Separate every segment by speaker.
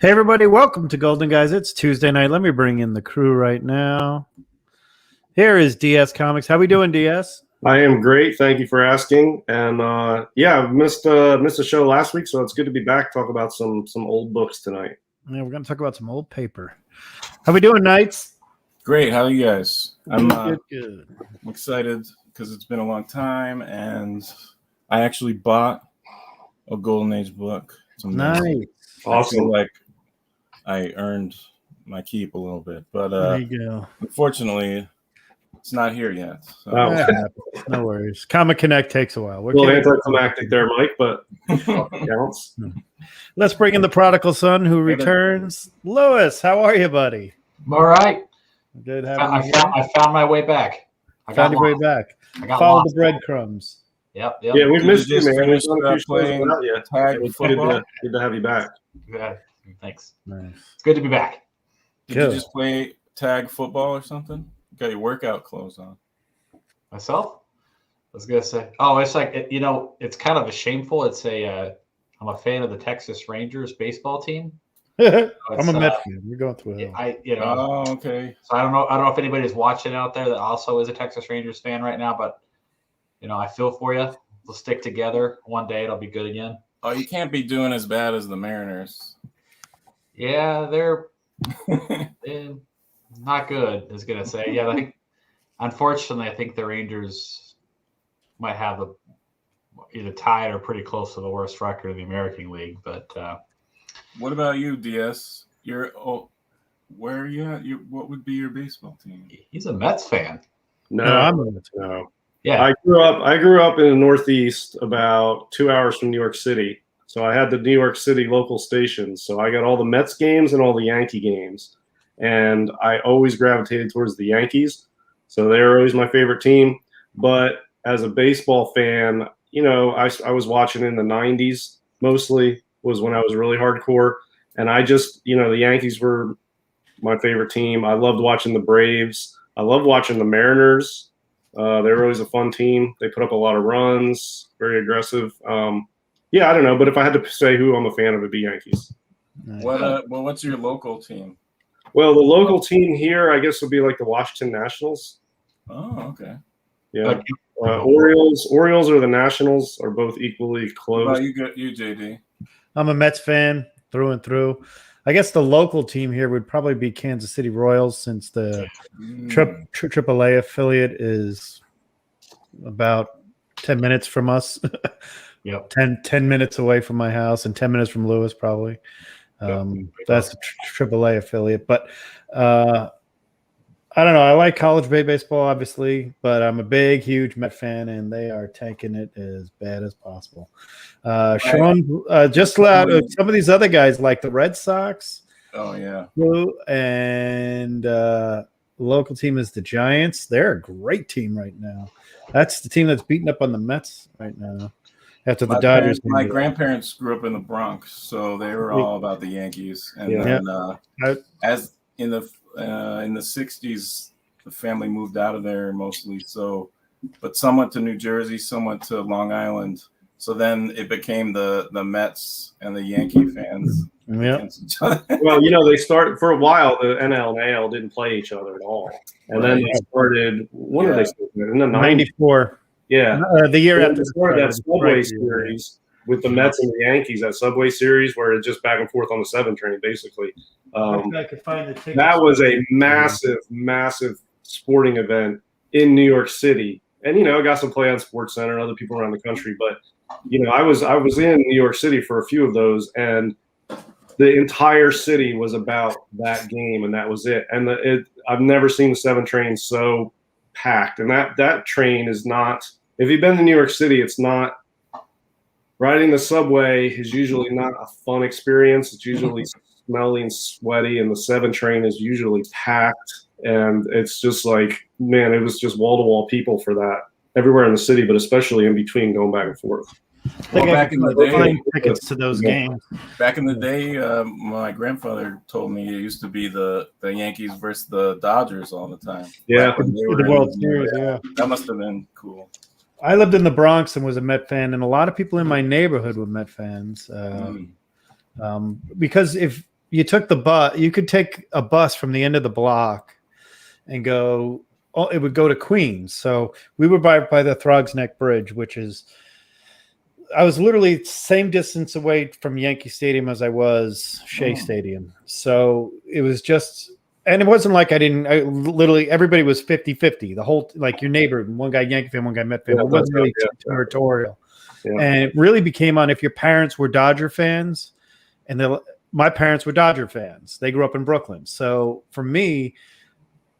Speaker 1: Hey everybody, welcome to Golden Guys. It's Tuesday night. Let me bring in the crew right now. Here is DS Comics. How we doing, DS?
Speaker 2: I am great. Thank you for asking. And I missed the show last week, so it's good to be back. Talk about some old books tonight.
Speaker 1: Yeah, we're going to talk about some old paper. How we doing, Knights?
Speaker 3: Great. How are you guys? I'm
Speaker 1: good.
Speaker 3: I'm excited because it's been a long time, and I actually bought a Golden Age book. It's amazing.
Speaker 1: Nice.
Speaker 2: Awesome.
Speaker 3: I feel like I earned my keep a little bit, but
Speaker 1: There you go.
Speaker 3: unfortunately, it's not here yet. So.
Speaker 2: Oh.
Speaker 1: No worries. Comic Connect takes a while.
Speaker 2: A little anticlimactic there, Mike, but counts.
Speaker 1: Let's bring in the prodigal son who returns. Lewis, how are you, buddy?
Speaker 4: I'm all right.
Speaker 1: Good
Speaker 4: I found my way back.
Speaker 1: Found your way back. Follow the breadcrumbs.
Speaker 4: Yep.
Speaker 2: Yeah, we've missed you, man.
Speaker 3: Finished,
Speaker 2: We've done a few shows
Speaker 3: playing
Speaker 2: without you.
Speaker 3: tag
Speaker 2: It's
Speaker 3: football?
Speaker 2: good to have you back.
Speaker 4: Yeah, thanks.
Speaker 1: Nice.
Speaker 4: It's good to be back.
Speaker 3: Did
Speaker 1: Good.
Speaker 3: you just play tag football or something? You got your workout clothes on.
Speaker 4: Myself? I was gonna say. Oh, it's like it's kind of a shameful. I'm a fan of the Texas Rangers baseball team.
Speaker 1: I'm a Met fan. You're going through it.
Speaker 3: Oh, okay.
Speaker 4: So I don't know if anybody's watching out there that also is a Texas Rangers fan right now, but I feel for you. We'll stick together. One day it'll be good again.
Speaker 3: Oh, you can't be doing as bad as the Mariners.
Speaker 4: Yeah, they're not good. I was gonna say. Yeah, unfortunately, I think the Rangers might have either tied or pretty close to the worst record in the American League. But
Speaker 3: what about you, DS? Where are you at? What would be your baseball team?
Speaker 4: he's a Mets fan.
Speaker 2: No.
Speaker 4: Yeah.
Speaker 2: I grew up in the Northeast, about 2 hours from New York City. So I had the New York City local stations. So I got all the Mets games and all the Yankee games. And I always gravitated towards the Yankees. So they were always my favorite team. But as a baseball fan, I was watching in the 90s mostly was when I was really hardcore. And I just, the Yankees were my favorite team. I loved watching the Braves. I loved watching the Mariners. They were always a fun team. They put up a lot of runs, very aggressive. I don't know. But if I had to say who I'm a fan of, it'd be Yankees.
Speaker 1: Nice.
Speaker 3: What's your local team?
Speaker 2: Well, the local team here, I guess, would be like the Washington Nationals.
Speaker 3: Oh, okay.
Speaker 2: Yeah. Orioles or the Nationals are both equally close.
Speaker 3: What about you, JD?
Speaker 1: I'm a Mets fan through and through. I guess the local team here would probably be Kansas City Royals, since the AAA affiliate is about 10 minutes from us.
Speaker 4: Yep.
Speaker 1: 10 minutes away from my house and 10 minutes from Lewis, probably. That's the AAA affiliate. But I don't know. I like college baseball, obviously, but I'm a huge Met fan, and they are tanking it as bad as possible. Sean, just loud. Some of these other guys, like the Red Sox.
Speaker 3: Oh, yeah.
Speaker 1: And local team is the Giants. They're a great team right now. That's the team that's beating up on the Mets right now. After the Dodgers.
Speaker 3: My grandparents grew up in the Bronx, so they were all about the Yankees. And then, as in the 60s, the family moved out of there mostly. So, but some went to New Jersey, some went to Long Island. So then it became the Mets and the Yankee fans.
Speaker 1: Yeah.
Speaker 2: Well, they started for a while. The NL and AL didn't play each other at all, and then they started. When did they start? In the
Speaker 1: 94.
Speaker 2: Yeah,
Speaker 1: the year after
Speaker 2: they started that Subway series with the Mets and the Yankees. That Subway series where it's just back and forth on the 7 train, basically.
Speaker 1: I could find the tickets.
Speaker 2: That was a massive sporting event in New York City, and I got some play on Sports Center and other people around the country. But I was in New York City for a few of those, and the entire city was about that game, and that was it. And I've never seen the 7 train so packed, and that train is not. If you've been to New York City, it's not. Riding the subway is usually not a fun experience. It's usually smelly and sweaty, and the 7 train is usually packed, and it's just like, man, it was just wall-to-wall people for that everywhere in the city, but especially in between, going back and forth.
Speaker 3: Well, back in the day,
Speaker 1: tickets to those games.
Speaker 3: Back in the day, my grandfather told me it used to be the Yankees versus the Dodgers all the time.
Speaker 2: Yeah,
Speaker 1: the World Series. Yeah,
Speaker 3: that must have been cool.
Speaker 1: I lived in the Bronx and was a Met fan, and a lot of people in my neighborhood were Met fans. Because if you took the bus. You could take a bus from the end of the block and go. Oh, it would go to Queens. So we were by the Throgs Neck Bridge, which is. I was literally same distance away from Yankee Stadium as I was Shea Stadium. So it was just, and it wasn't like I literally, everybody was 50-50. The whole, like your neighbor, one guy Yankee fan, one guy Met fan. It wasn't really territorial. Yeah. And it really became on if your parents were Dodger fans, and my parents were Dodger fans. They grew up in Brooklyn. So for me,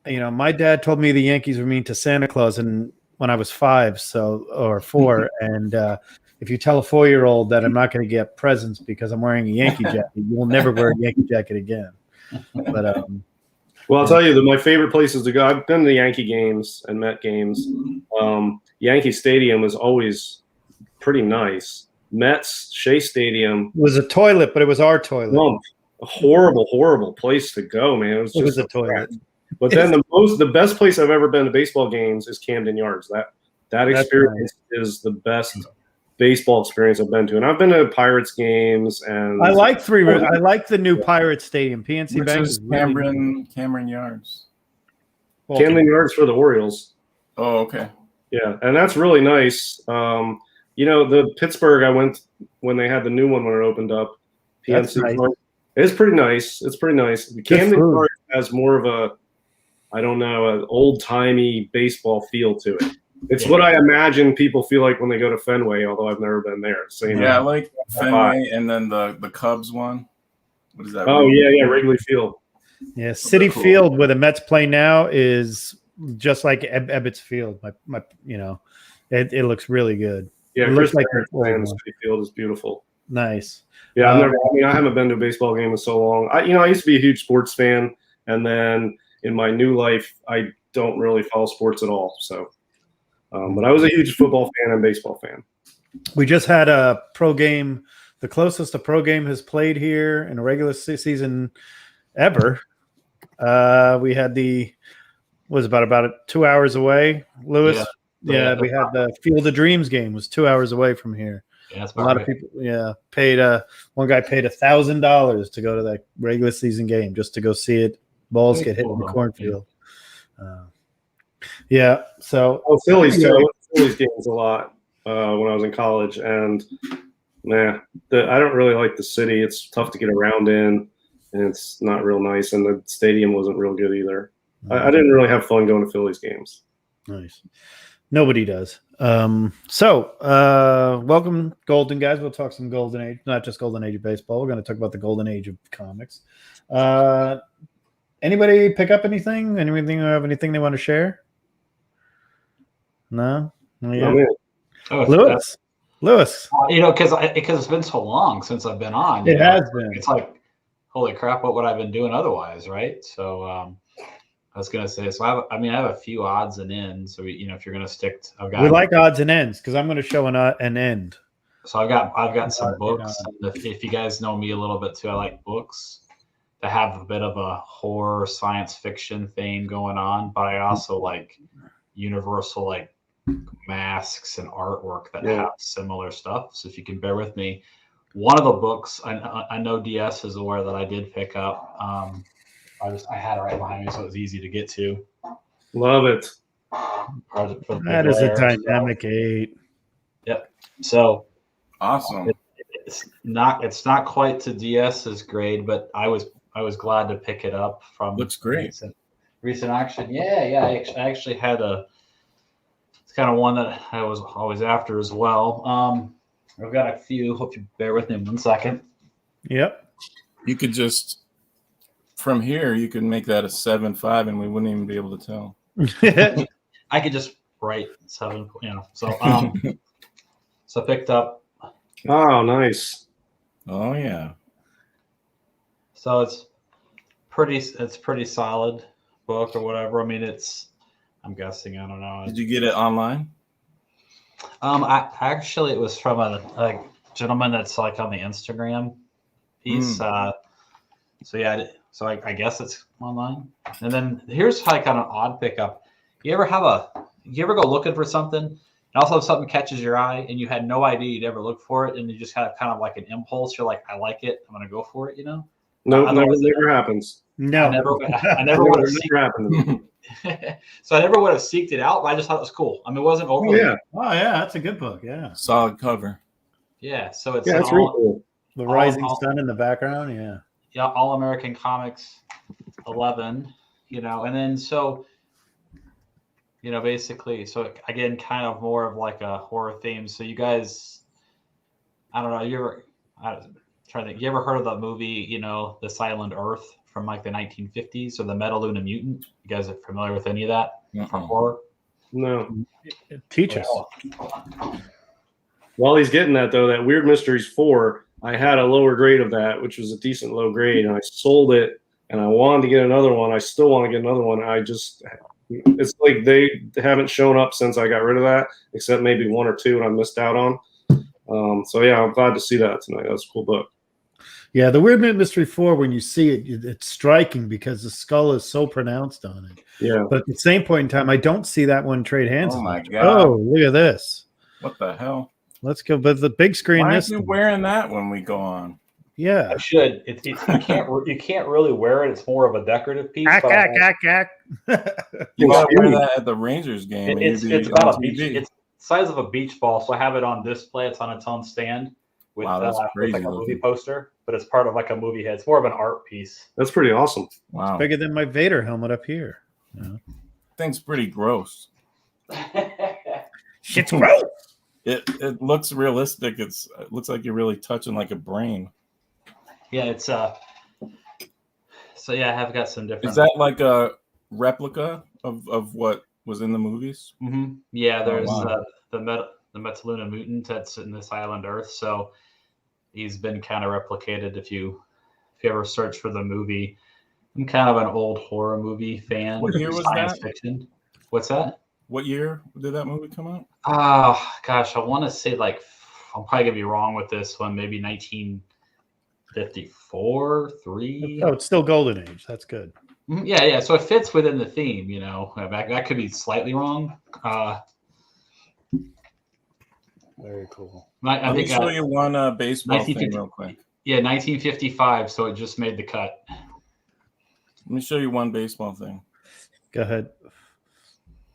Speaker 1: my dad told me the Yankees were mean to Santa Claus and when I was 5, or 4. And if you tell a 4-year-old that I'm not going to get presents because I'm wearing a Yankee jacket, you will never wear a Yankee jacket again. But
Speaker 2: well, I'll tell you that my favorite places to go. I've been to the Yankee games and Met games. Yankee Stadium was always pretty nice. Mets Shea Stadium
Speaker 1: was a toilet, but it was our toilet.
Speaker 2: A horrible place to go, man. It was
Speaker 1: a toilet.
Speaker 2: But then the best place I've ever been to baseball games is Camden Yards. That experience is the best baseball experience I've been to, and I've been to Pirates games, and
Speaker 1: I like the new Pirates Stadium. PNC Bank is
Speaker 3: Cameron Yards.
Speaker 2: Camden Yards for the Orioles.
Speaker 3: Oh, okay.
Speaker 2: Yeah, and that's really nice. The Pittsburgh I went when they had the new one when it opened up. PNC nice. It's pretty nice. The Camden Yards has more of a, I don't know, an old-timey baseball feel to it. It's what I imagine people feel like when they go to Fenway, although I've never been there.
Speaker 3: I like Fenway, and then the Cubs one. What is that?
Speaker 2: Oh, yeah, Wrigley Field.
Speaker 1: Yeah, City Field where the Mets play now is just like Ebbets Field. It looks really good.
Speaker 2: Yeah,
Speaker 1: it looks like
Speaker 2: City Field is beautiful.
Speaker 1: Nice.
Speaker 2: Yeah, I haven't been to a baseball game in so long. I used to be a huge sports fan, and then in my new life, I don't really follow sports at all. So. But I was a huge football fan and baseball fan.
Speaker 1: We just had a pro game, the closest a pro game has played here in a regular season ever. We had about 2 hours away. Lewis, we had the Field of Dreams game was 2 hours away from here.
Speaker 4: Yeah, that's
Speaker 1: a lot of people, paid. One guy paid $1,000 to go to that regular season game just to go see it. Balls get hit in the cornfield. So
Speaker 2: Phillies too. I went to Phillies games a lot when I was in college, and I don't really like the city. It's tough to get around in, and it's not real nice. And the stadium wasn't real good either. I didn't really have fun going to Phillies games.
Speaker 1: Nice. Nobody does. Welcome, Golden guys. We'll talk some Golden Age, not just Golden Age of baseball. We're going to talk about the Golden Age of comics. Anybody pick up anything? Anything they want to share? No.
Speaker 2: Yeah.
Speaker 1: Lewis.
Speaker 4: Because it's been so long since I've been on.
Speaker 1: It has been.
Speaker 4: It's like, holy crap! What would I have been doing otherwise, right? So I was gonna say. So I have a few odds and ends. So if you're gonna stick,
Speaker 1: we like odds and ends because I'm going to show an end.
Speaker 4: So I've got some books. If you guys know me a little bit too, I like books that have a bit of a horror science fiction theme going on, but I also like universal masks and artwork that have similar stuff. So if you can bear with me, one of the books I know DS is aware that I did pick up. I had it right behind me, so it was easy to get to.
Speaker 2: Love it.
Speaker 1: That is a dynamic 8.
Speaker 4: Yep. So
Speaker 3: awesome.
Speaker 4: It's not quite to DS's grade, but I was glad to pick it up from.
Speaker 3: Looks great.
Speaker 4: Recent action. Yeah. I actually had it's kind of one that I was always after as well. I've got a few. Hope you bear with me 1 second.
Speaker 1: Yep.
Speaker 3: You could just from here. You could make that a 7.5, and we wouldn't even be able to tell.
Speaker 4: I could just write 7. So so I picked up.
Speaker 2: Oh, nice.
Speaker 3: Oh yeah.
Speaker 4: So it's pretty solid book or whatever. I mean, I'm guessing, I don't know.
Speaker 3: Did you get it online?
Speaker 4: It was from a gentleman that's like on the Instagram piece. So I guess it's online. And then here's like kind of odd pickup. You ever go looking for something and also something catches your eye and you had no idea you'd ever look for it and you just had kind of like an impulse. You're like, I like it. I'm going to go for it,
Speaker 2: Nope, never happens.
Speaker 1: No,
Speaker 4: I never would have
Speaker 2: Never happened to me.
Speaker 4: so I never would have seeked it out, but I just thought it was cool. I mean, it wasn't
Speaker 2: Oh,
Speaker 4: overly.
Speaker 2: yeah.
Speaker 1: Oh yeah, that's a good book. Yeah,
Speaker 3: Solid cover.
Speaker 4: Yeah. So it's
Speaker 2: Yeah,
Speaker 4: an
Speaker 2: that's really cool.
Speaker 1: the rising
Speaker 4: all-
Speaker 1: sun in the background. Yeah,
Speaker 4: All American Comics 11, and then so, basically, so again, kind of more of like a horror theme. So you guys, I don't know, I'm trying to think, you ever heard of the movie, The Silent Earth from like the 1950s or the Metaluna Mutant? You guys are familiar with any of that from horror?
Speaker 2: No.
Speaker 1: teach us.
Speaker 2: While he's getting that, though, that Weird Mysteries 4, I had a lower grade of that, which was a decent low grade, and I sold it, and I wanted to get another one. I still want to get another one. It's like they haven't shown up since I got rid of that, except maybe one or two, and I missed out on. So, yeah, I'm glad to see that tonight. That's a cool book.
Speaker 1: Yeah, the Weird Mystery 4, when you see it, it's striking because the skull is so pronounced on it.
Speaker 2: Yeah.
Speaker 1: But at the same point in time, I don't see that one trade hands.
Speaker 3: Oh, my
Speaker 1: much.
Speaker 3: God.
Speaker 1: Oh, look at this.
Speaker 3: What the hell?
Speaker 1: Let's go. But the big screen.
Speaker 3: Why
Speaker 1: This.
Speaker 3: aren't you wearing that when we go on?
Speaker 1: Yeah.
Speaker 4: I should. You can't really wear it. It's more of a decorative piece.
Speaker 1: Ack,
Speaker 4: but
Speaker 1: ack, ack, ack.
Speaker 3: You
Speaker 2: Well,
Speaker 3: got to wear that at the Rangers game. and
Speaker 4: it's
Speaker 3: you'd be
Speaker 4: about
Speaker 3: on
Speaker 4: a beach.
Speaker 3: TV.
Speaker 4: It's the size of a beach ball. So I have it on display. It's on its own stand with,
Speaker 3: Wow, that's
Speaker 4: with
Speaker 3: crazy
Speaker 4: like a movie
Speaker 3: looking.
Speaker 4: poster, but it's part of like a movie head. It's more of an art piece.
Speaker 2: That's pretty awesome.
Speaker 3: Wow.
Speaker 1: Bigger than my Vader helmet up here.
Speaker 3: Thing's pretty gross.
Speaker 1: Shit's gross.
Speaker 3: It looks realistic. It looks like you're really touching like a brain.
Speaker 4: Yeah, it's So yeah, I have got some different.
Speaker 3: Is that like a replica of what was in the movies?
Speaker 4: Mm-hmm. Yeah, there's
Speaker 3: wow.
Speaker 4: the Metaluna Mutant that's in this island Earth. So he's been kind of replicated. If you ever search for the movie, I'm kind of an old horror movie fan.
Speaker 3: What year was
Speaker 4: Science
Speaker 3: that?
Speaker 4: fiction. What's that?
Speaker 3: What year did that movie come out?
Speaker 4: Oh gosh, I want to say like I'm probably gonna be wrong with this one. Maybe 1954, 3.
Speaker 1: Oh, it's still Golden Age. That's good.
Speaker 4: Yeah. So it fits within the theme. That could be slightly wrong.
Speaker 1: Very cool.
Speaker 3: Let me show you one baseball thing
Speaker 4: 1950
Speaker 3: real quick.
Speaker 4: Yeah, 1955. So it just made the cut.
Speaker 3: Let me show you one baseball thing.
Speaker 1: Go ahead.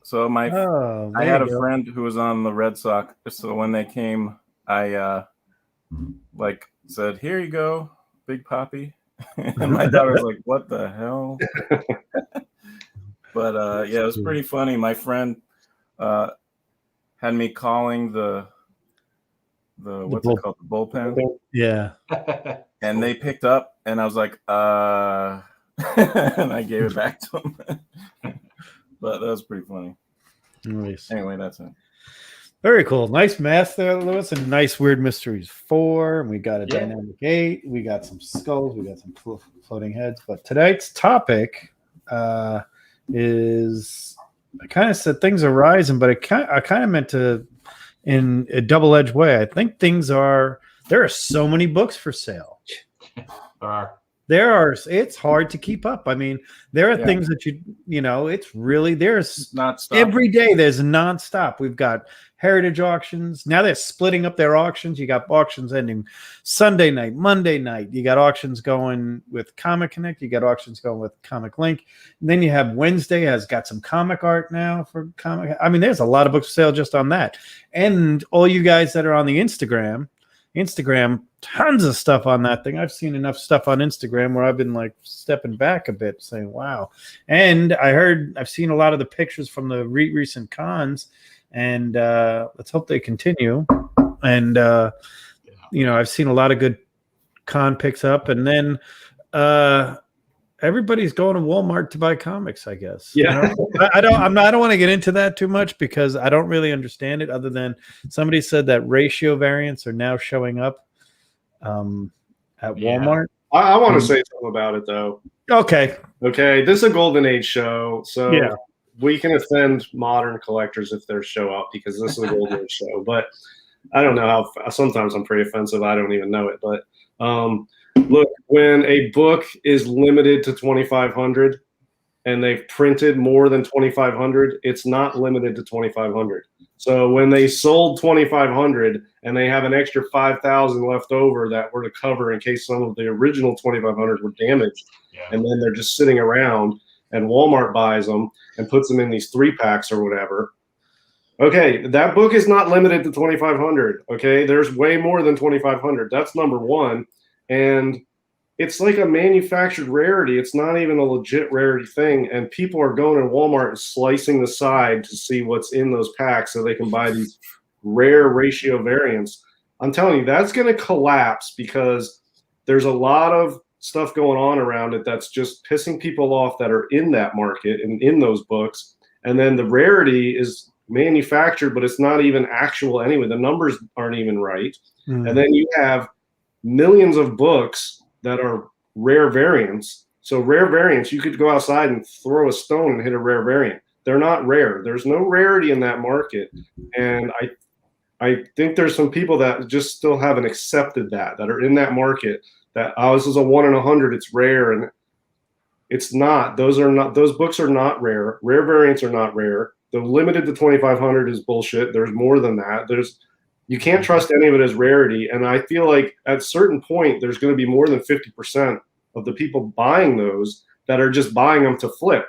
Speaker 3: So I
Speaker 1: there
Speaker 3: had a
Speaker 1: you go.
Speaker 3: friend who was on the Red Sox. So when they came, I said, "Here you go, Big Papi." And my daughter was like, "What the hell?" But yeah, it was pretty funny. My friend had me calling the what's it called, the bullpen,
Speaker 1: Yeah.
Speaker 3: and they picked up, and I was like, and I gave it back to him. But that was pretty funny.
Speaker 1: Nice.
Speaker 3: Anyway, that's it.
Speaker 1: Very cool. Nice math there, Lewis, and nice Weird Mysteries 4. And we got a
Speaker 4: Yeah.
Speaker 1: Dynamic 8. We got some skulls. We got some floating heads. But tonight's topic is I kind of said things are rising, but I kind of meant to in a double-edged way. I think there are so many books for sale. It's hard to keep up. I mean, there are things that it's really, there's
Speaker 3: Not
Speaker 1: every day there's nonstop. We've got heritage auctions. Now they're splitting up their auctions. You got auctions ending Sunday night, Monday night. You got auctions going with Comic Connect. You got auctions going with Comic Link. And then you have Wednesday has got some comic art now for comic. I mean, there's a lot of books for sale just on that. And all you guys that are on the Instagram, tons of stuff on that thing. I've seen enough stuff on Instagram where I've been like stepping back a bit saying, wow. And I've seen a lot of the pictures from the recent cons, and let's hope they continue. And, I've seen a lot of good con picks up, and then everybody's going to Walmart to buy comics, I guess.
Speaker 2: Yeah.
Speaker 1: I don't want to get into that too much because I don't really understand it, other than somebody said that ratio variants are now showing up at Walmart.
Speaker 2: I want to say something about it, though.
Speaker 1: Okay.
Speaker 2: This is a Golden Age show, so
Speaker 1: Yeah.
Speaker 2: we can offend modern collectors if they show up because this is a Golden Age show. But I don't know how. Sometimes I'm pretty offensive. I don't even know it. But look, when a book is limited to 2,500, and they've printed more than 2,500, it's not limited to 2,500. So when they sold 2,500 and they have an extra 5,000 left over that were to cover in case some of the original 2,500s were damaged, and then they're just sitting around and Walmart buys them and puts them in these 3-packs or whatever. Okay, that book is not limited to 2,500. Okay, there's way more than 2,500. That's number one. And it's like a manufactured rarity. It's not even a legit rarity thing. And people are going to Walmart and slicing the side to see what's in those packs so they can buy these rare ratio variants. I'm telling you, that's going to collapse because there's a lot of stuff going on around it that's just pissing people off that are in that market and in those books. And then the rarity is manufactured, but it's not even actual anyway. The numbers aren't even right. And then you have millions of books that are rare variants. So rare variants, you could go outside and throw a stone and hit a rare variant. They're not rare. There's no rarity in that market. And I think there's some people that just still haven't accepted that are in that market that, oh, this is a 1 in 100, it's rare. And it's not. Those books are not rare. Rare variants are not rare. The limited to 2,500 is bullshit. There's more than that. You can't trust any of it as rarity. And I feel like at a certain point, there's going to be more than 50% of the people buying those that are just buying them to flip.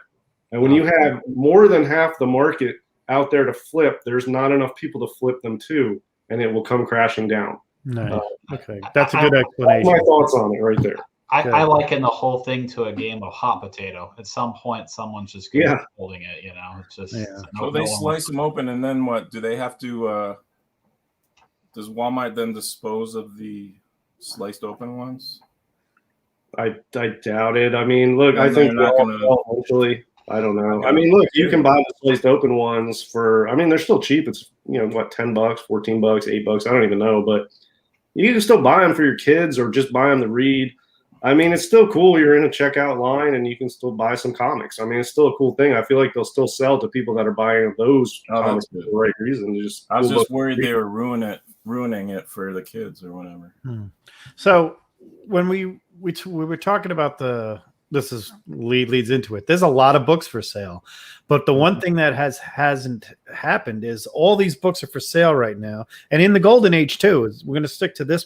Speaker 2: And when you have more than half the market out there to flip, there's not enough people to flip them to, and it will come crashing down.
Speaker 1: Nice. Okay. That's a good explanation.
Speaker 2: My thoughts on it right there.
Speaker 4: I liken the whole thing to a game of hot potato. At some point, someone's just going to be holding it, you know. It's just
Speaker 3: so they slice them open, and then what? Do they have to does Walmart then dispose of the sliced open ones?
Speaker 2: I doubt it. I mean, look, I think
Speaker 3: not
Speaker 2: eventually. I don't know. I mean, look, you can buy the sliced open ones for. I mean, they're still cheap. It's what, $10, $14, $8. I don't even know, but you can still buy them for your kids or just buy them to read. I mean, it's still cool. You're in a checkout line and you can still buy some comics. I mean, it's still a cool thing. I feel like they'll still sell to people that are buying those comics for the right reason.
Speaker 3: I was just worried they were ruining it for the kids or whatever.
Speaker 1: So when we were talking about leads into it. There's a lot of books for sale, but the one thing that hasn't happened is all these books are for sale right now, and in the golden age too. We're going to stick to this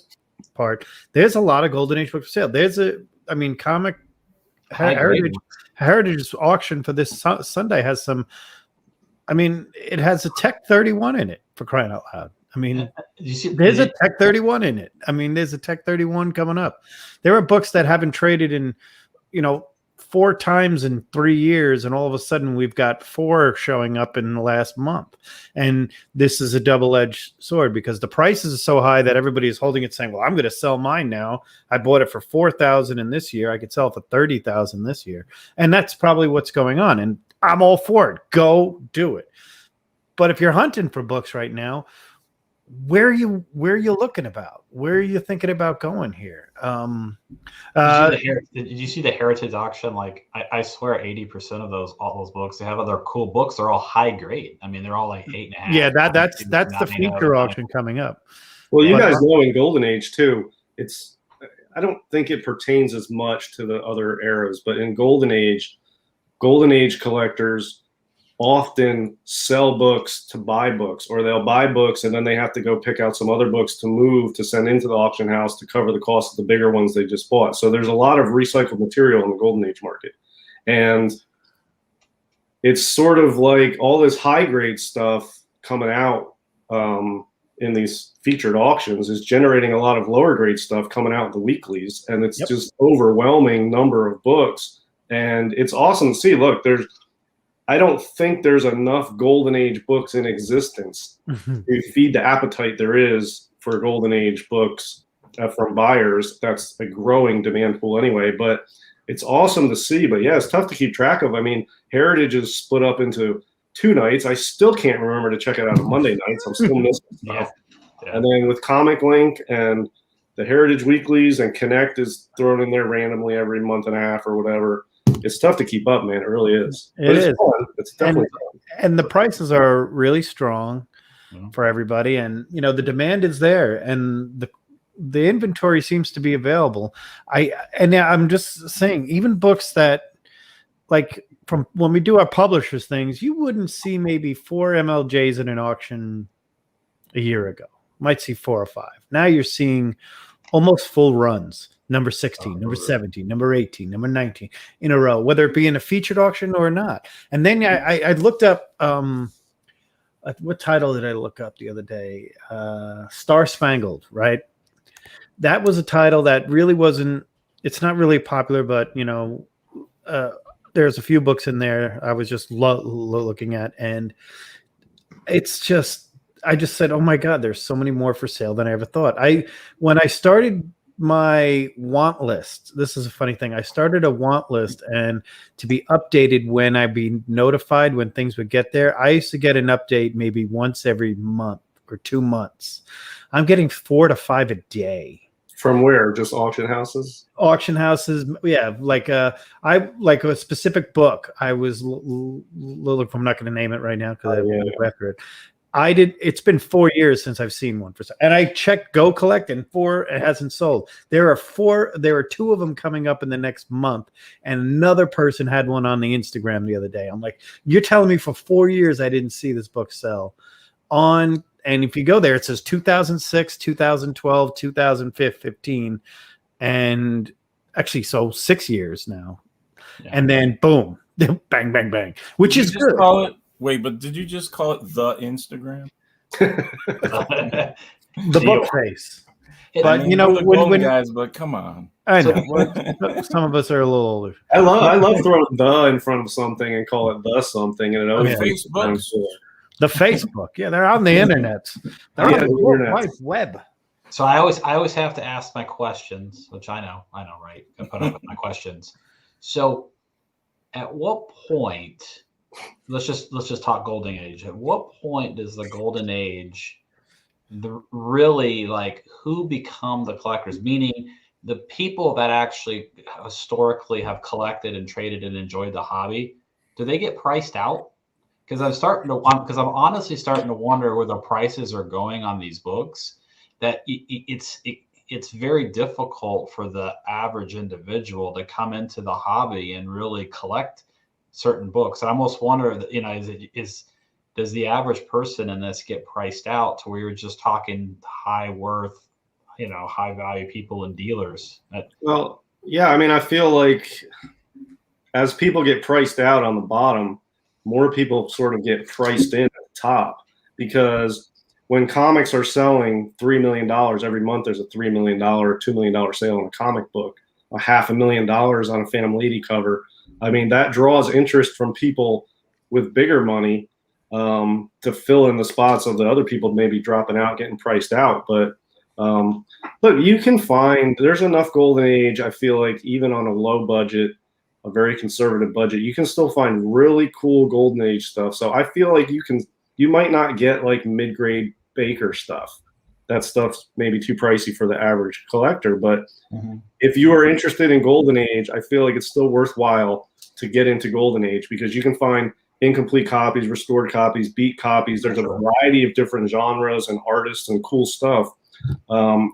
Speaker 1: part. There's a lot of golden age books for sale. Comic Heritage auction for this Sunday has some. It has a Tech 31 in it, for crying out loud. There's a Tech 31 in it. There's a Tech 31 coming up. There are books that haven't traded in, 4 times in 3 years, and all of a sudden we've got 4 showing up in the last month. And this is a double-edged sword because the prices are so high that everybody is holding it saying, well, I'm going to sell mine now. I bought it for $4,000 in this year. I could sell it for $30,000 this year. And that's probably what's going on. And I'm all for it. Go do it. But if you're hunting for books right now, where are you looking about? Where are you thinking about going here?
Speaker 4: Did you see the Heritage auction? Like I swear 80% of all those books, they have other cool books. They're all high grade. They're all like 8.5.
Speaker 1: Yeah, that's the feature auction coming up.
Speaker 2: Well, you guys know in Golden Age too, I don't think it pertains as much to the other eras, but in Golden Age collectors often sell books to buy books, or they'll buy books and then they have to go pick out some other books to move to send into the auction house to cover the cost of the bigger ones they just bought. So there's a lot of recycled material in the Golden Age market. And it's sort of like all this high grade stuff coming out in these featured auctions is generating a lot of lower grade stuff coming out in the weeklies. And it's just overwhelming number of books. And it's awesome to see. Look, I don't think there's enough Golden Age books in existence to feed the appetite there is for Golden Age books from buyers. That's a growing demand pool anyway, but it's awesome to see. But yeah, it's tough to keep track of. Heritage is split up into 2 nights. I still can't remember to check it out on Monday nights. I'm still missing stuff. Yeah. And then with Comic Link and the Heritage Weeklies and Connect is thrown in there randomly every month and a half or whatever. It's tough to keep up, man. It really is. It's fun. It's definitely fun.
Speaker 1: And the prices are really strong for everybody. And, the demand is there and the inventory seems to be available. I'm just saying, even books that like from when we do our publishers things, you wouldn't see maybe 4 MLJs in an auction a year ago. Might see 4 or 5. Now you're seeing almost full runs. Number 16, number 17, number 18, number 19 in a row, whether it be in a featured auction or not. And then I looked up what title did I look up the other day? Star Spangled, right? That was a title that really wasn't. It's not really popular, but there's a few books in there I was just looking at, and it's just. I just said, "Oh my God, there's so many more for sale than I ever thought." When I started my want list, this is a funny thing. I started a want list, and to be updated when I'd be notified when things would get there. I used to get an update maybe once every month or 2 months. I'm getting 4 to 5 a day.
Speaker 2: From where? Just auction houses?
Speaker 1: Auction houses, yeah. Like I like a specific book. I was look. I'm not going to name it right now because I won't record it. It's been 4 years since I've seen one and I checked Go Collect, and 4, it hasn't sold. There are 2 of them coming up in the next month, and another person had one on the Instagram the other day. I'm like, you're telling me for 4 years I didn't see this book sell on, and if you go there, it says 2006, 2012, 2015, and actually, so 6 years now. Yeah. And then boom, bang, bang, bang, which is good.
Speaker 3: Wait, but did you just call it the Instagram?
Speaker 1: The book face.
Speaker 3: But when guys, but come on.
Speaker 1: I know. Some of us are a little older.
Speaker 2: I love throwing the in front of something and call it the something, and it always
Speaker 3: Facebook.
Speaker 1: The Facebook, yeah, they're on the internet. They're on the World Wide Web.
Speaker 4: So I always have to ask my questions, which I know, right? I put up with my questions. So, at what point? Let's just talk golden age. At what point does the golden age really, like, who become the collectors? Meaning the people that actually historically have collected and traded and enjoyed the hobby, do they get priced out? Because I'm honestly starting to wonder where the prices are going on these books. That it's very difficult for the average individual to come into the hobby and really collect certain books. I almost wonder that, does the average person in this get priced out to where you're just talking high worth, high value people and dealers?
Speaker 2: Well, yeah, I mean, I feel like as people get priced out on the bottom, more people sort of get priced in at the top, because when comics are selling $3 million every month, there's a $3 million or $2 million sale on a comic book, a $500,000 on a Phantom Lady cover. I mean, that draws interest from people with bigger money to fill in the spots of the other people maybe dropping out, getting priced out. But look, you can find, there's enough golden age, I feel like, even on a low budget, a very conservative budget, you can still find really cool golden age stuff. So I feel like you might not get like mid-grade Baker stuff. That stuff's maybe too pricey for the average collector. But if you are interested in golden age, I feel like it's still worthwhile to get into golden age, because you can find incomplete copies, restored copies, beat copies. There's a variety of different genres and artists and cool stuff.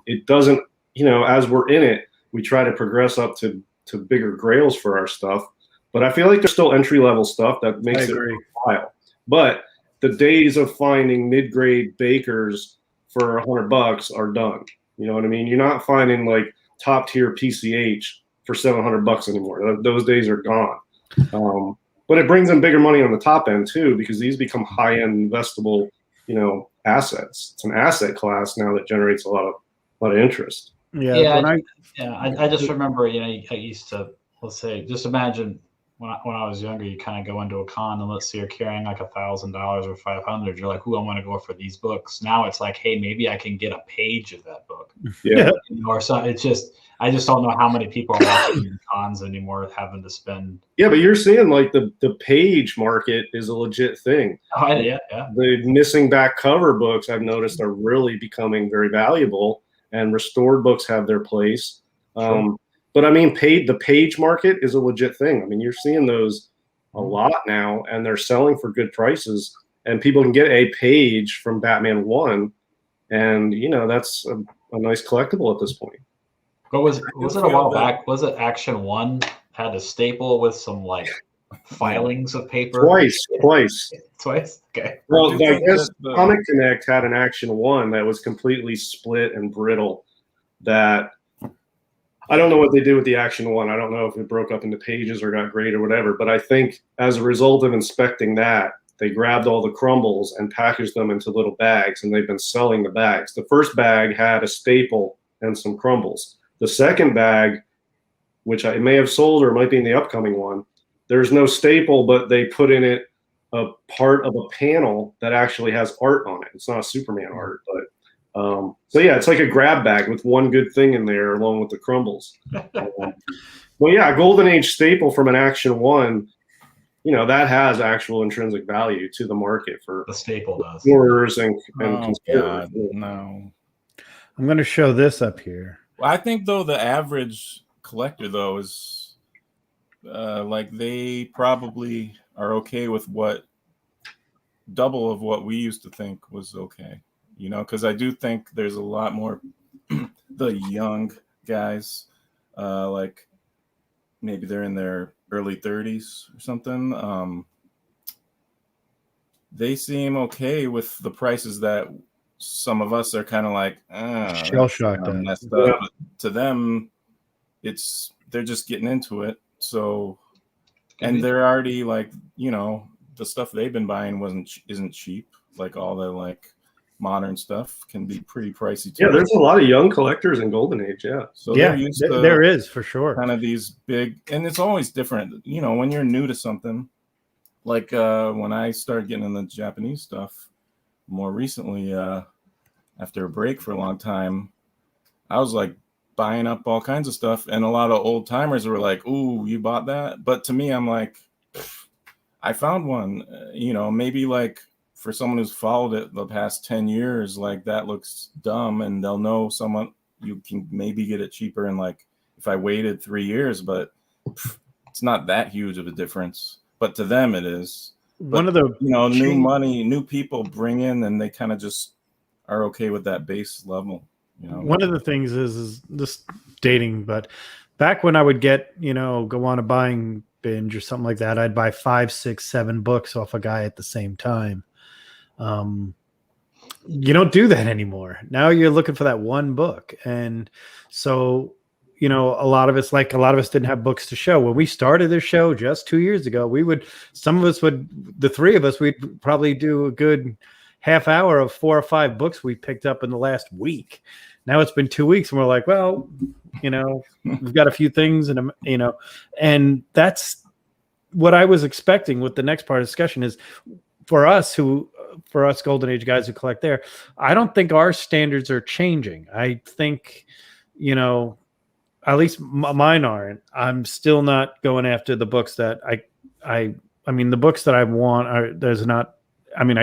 Speaker 2: It doesn't, as we're in it, we try to progress up to bigger grails for our stuff. But I feel like there's still entry-level stuff that makes it worthwhile. But the days of finding mid-grade Bakers for $100 are done. You know what I mean? You're not finding like top tier PCH for $700 anymore. Those days are gone. But it brings in bigger money on the top end too, because these become high-end investable, assets. It's an asset class now that generates a lot of interest.
Speaker 4: I just remember, I used to, let's say, just imagine when I was younger, you kind of go into a con and let's say you're carrying like $1,000 or $500. You're like, I want to go for these books. Now it's like, hey, maybe I can get a page of that book.
Speaker 2: Yeah.
Speaker 4: Or so it's just, I just don't know how many people are watching cons anymore, having to spend.
Speaker 2: Yeah, but you're seeing like the page market is a legit thing.
Speaker 4: Oh, yeah.
Speaker 2: The missing back cover books, I've noticed, are really becoming very valuable, and restored books have their place. Sure. But I mean, the page market is a legit thing. I mean, you're seeing those a lot now, and they're selling for good prices, and people can get a page from Batman 1, and that's a nice collectible at this point.
Speaker 4: But was it a while back? Was it Action 1 had a staple with some like filings of paper?
Speaker 2: Twice.
Speaker 4: Twice? Okay.
Speaker 2: Well,
Speaker 3: I
Speaker 2: I
Speaker 3: do think
Speaker 2: guess
Speaker 3: that the-
Speaker 2: Comic Connect had an Action 1 that was completely split and brittle. That I don't know what they did with the Action 1. I don't know if it broke up into pages or got great or whatever. But I think as a result of inspecting that, they grabbed all the crumbles and packaged them into little bags, and they've been selling the bags. The first bag had a staple and some crumbles. The second bag, which I may have sold or might be in the upcoming one, there's no staple, but they put in it a part of a panel that actually has art on it. It's not a Superman art, but so yeah, it's like a grab bag with one good thing in there along with the crumbles. Well, yeah, a Golden Age staple from an Action 1, you know, that has actual intrinsic value to the market for
Speaker 4: The staple does.
Speaker 2: explorers and
Speaker 3: Oh,
Speaker 2: conspirators.
Speaker 3: God, no.
Speaker 1: I'm going to show this up here.
Speaker 3: Well, I think though the average collector though is like they probably are okay with what double of what we used to think was okay, you know, because I do think there's a lot more the young guys, like maybe they're in their early 30s or something. They seem okay with the prices that some of us are kind of like
Speaker 1: Shell shocked at.
Speaker 3: messed up.
Speaker 2: Yeah.
Speaker 3: But to them, they're just getting into it. So, and they're already like, you know, the stuff they've been buying isn't cheap. Like all the like modern stuff can be pretty pricey too.
Speaker 2: Yeah, there's a lot of young collectors in Golden Age. Yeah.
Speaker 3: So
Speaker 1: Yeah,
Speaker 3: they're used to
Speaker 1: there is for sure.
Speaker 3: kind of these big, and it's always different, you know, when you're new to something. Like when I started getting into Japanese stuff more recently, after a break for a long time, I was like buying up all kinds of stuff, and a lot of old timers were like, "Ooh, you bought that?" But to me, I'm like, I found one. You know, maybe like for someone who's followed it the past 10 years, like that looks dumb, and they'll know someone you can maybe get it cheaper. And like if I waited 3 years, but it's not that huge of a difference. But to them, it is.
Speaker 1: One of the
Speaker 3: New money, new people bring in, and they kind of just are okay with that base level. You know,
Speaker 1: one of the things is just dating, but back when I would get, go on a buying binge or something like that, I'd buy 5, 6, 7 books off a guy at the same time. You don't do that anymore. Now you're looking for that one book. And so, a lot of us didn't have books to show. When we started this show just 2 years ago, the three of us, we'd probably do a good half hour of 4 or 5 books we picked up in the last week. Now it's been 2 weeks and we're like, well, we've got a few things and that's what I was expecting with the next part of the discussion is for us Golden Age guys who collect there. I don't think our standards are changing. I think, at least mine aren't. I'm still not going after the books that I mean, the books that I want I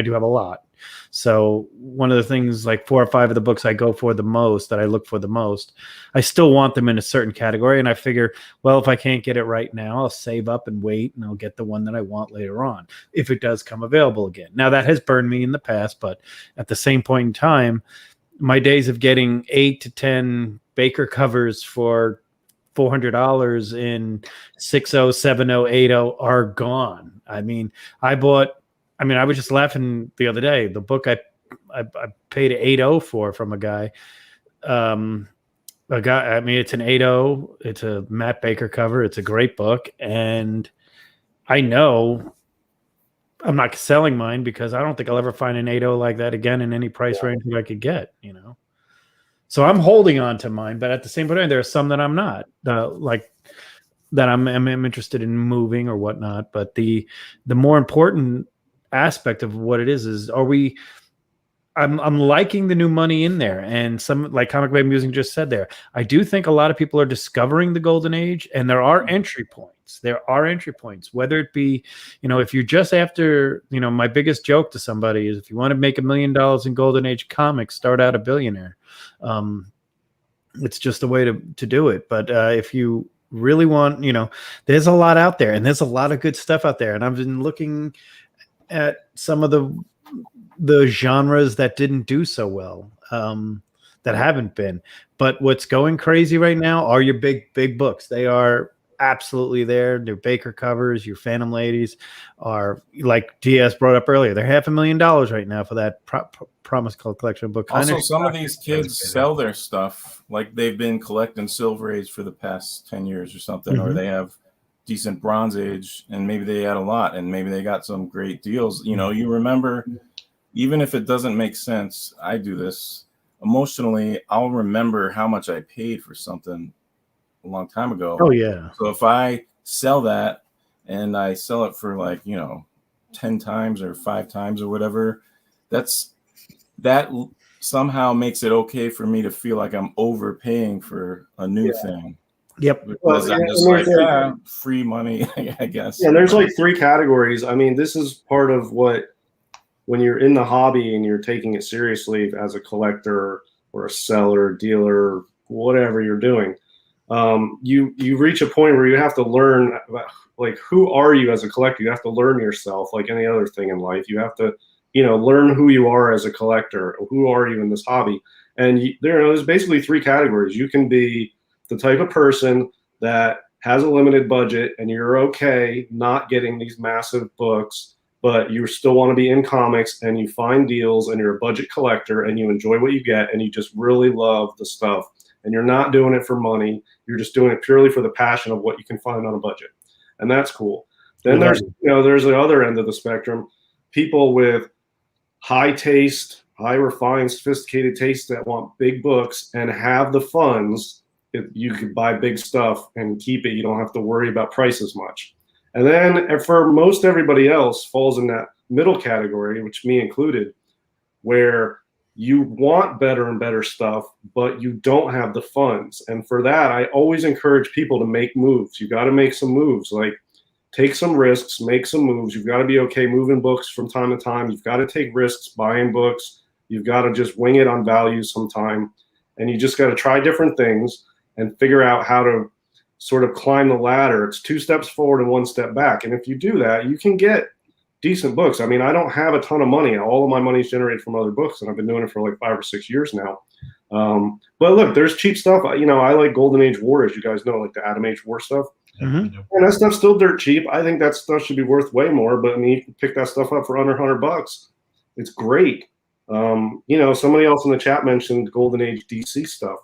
Speaker 1: do have a lot. So one of the things, like 4 or 5 of the books I go for the most, that I look for the most, I still want them in a certain category. And I figure, well, if I can't get it right now, I'll save up and wait, and I'll get the one that I want later on, if it does come available again. Now that has burned me in the past, but at the same point in time, my days of getting 8 to 10 Baker covers for $400 in 60, 70, 80 are gone. I was just laughing the other day. The book I paid $8.00 for from a guy. It's an 8.0. It's a Matt Baker cover. It's a great book, and I know I'm not selling mine because I don't think I'll ever find an 8.0 like that again in any price range that I could get. So I'm holding on to mine, but at the same time, there are some that I'm not that I'm interested in moving or whatnot. But the more important aspect of what it is I'm liking the new money in there, and some, like Comic Baby Musing just said there, I do think a lot of people are discovering the Golden Age, and there are entry points. Whether it be, if you're just after, my biggest joke to somebody is, if you want to make $1 million in Golden Age comics, start out a billionaire. It's just a way to do it. But if you really want, there's a lot out there, and there's a lot of good stuff out there. And I've been looking at some of the genres that didn't do so well, that haven't been. But what's going crazy right now are your big books. They are absolutely there. Their Baker covers, your Phantom Ladies are, like DS brought up earlier, they're $500,000 right now for that Promise collection book.
Speaker 3: Also, some of these kids sell their stuff, like they've been collecting Silver Age for the past 10 years or something, or they have decent Bronze Age, and maybe they had a lot, and maybe they got some great deals. You know, you remember, even if it doesn't make sense, I do this emotionally. I'll remember how much I paid for something a long time ago.
Speaker 1: Oh yeah.
Speaker 3: So if I sell that and I sell it for, like, you know, 10 times or 5 times or whatever, that somehow makes it okay for me to feel like I'm overpaying for a new thing.
Speaker 1: Yep.
Speaker 3: Because I'm just free money, I guess.
Speaker 2: Yeah, there's like 3 categories. I mean, this is part of what, when you're in the hobby and you're taking it seriously as a collector or a seller, dealer, whatever you're doing, you reach a point where you have to learn about, like, who are you as a collector? You have to learn yourself, like any other thing in life. You have to, you know, learn who you are as a collector. Who are you in this hobby? And there's basically 3 categories. You can be the type of person that has a limited budget and you're okay not getting these massive books, but you still want to be in comics and you find deals and you're a budget collector and you enjoy what you get and you just really love the stuff and you're not doing it for money. You're just doing it purely for the passion of what you can find on a budget. And that's cool. Then there's the other end of the spectrum, people with high taste, high refined, sophisticated taste that want big books and have the funds. You could buy big stuff and keep it. You don't have to worry about price as much. And then for most everybody else falls in that middle category, which me included, where you want better and better stuff, but you don't have the funds. And for that, I always encourage people to make moves. You got to make some moves, like take some risks, make some moves. You've got to be okay moving books from time to time. You've got to take risks buying books. You've got to just wing it on values sometime. And you just got to try different things and figure out how to sort of climb the ladder. It's 2 steps forward and 1 step back. And if you do that, you can get decent books. I mean, I don't have a ton of money. All of my money is generated from other books, and I've been doing it for like 5 or 6 years now. But look, there's cheap stuff. You know, I like Golden Age War, as you guys know, like the Atom Age War stuff. And that stuff's still dirt cheap. I think that stuff should be worth way more, but I mean, you can pick that stuff up for under $100. It's great. You know, somebody else in the chat mentioned Golden Age DC stuff.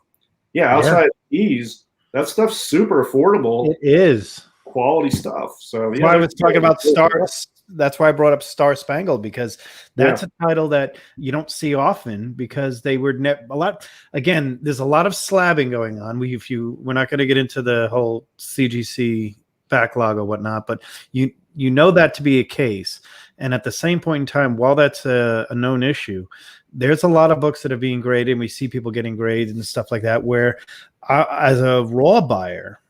Speaker 2: Yeah, outside ease, that stuff's super affordable.
Speaker 1: It is
Speaker 2: quality stuff. So
Speaker 1: that's why I was talking about Stars. That's why I brought up Star Spangled, because that's a title that you don't see often, because they were a lot. Again, there's a lot of slabbing going on. We're not going to get into the whole CGC backlog or whatnot, but you know that to be a case. And at the same point in time, while that's a known issue, there's a lot of books that are being graded, and we see people getting grades and stuff like that, where as a raw buyer,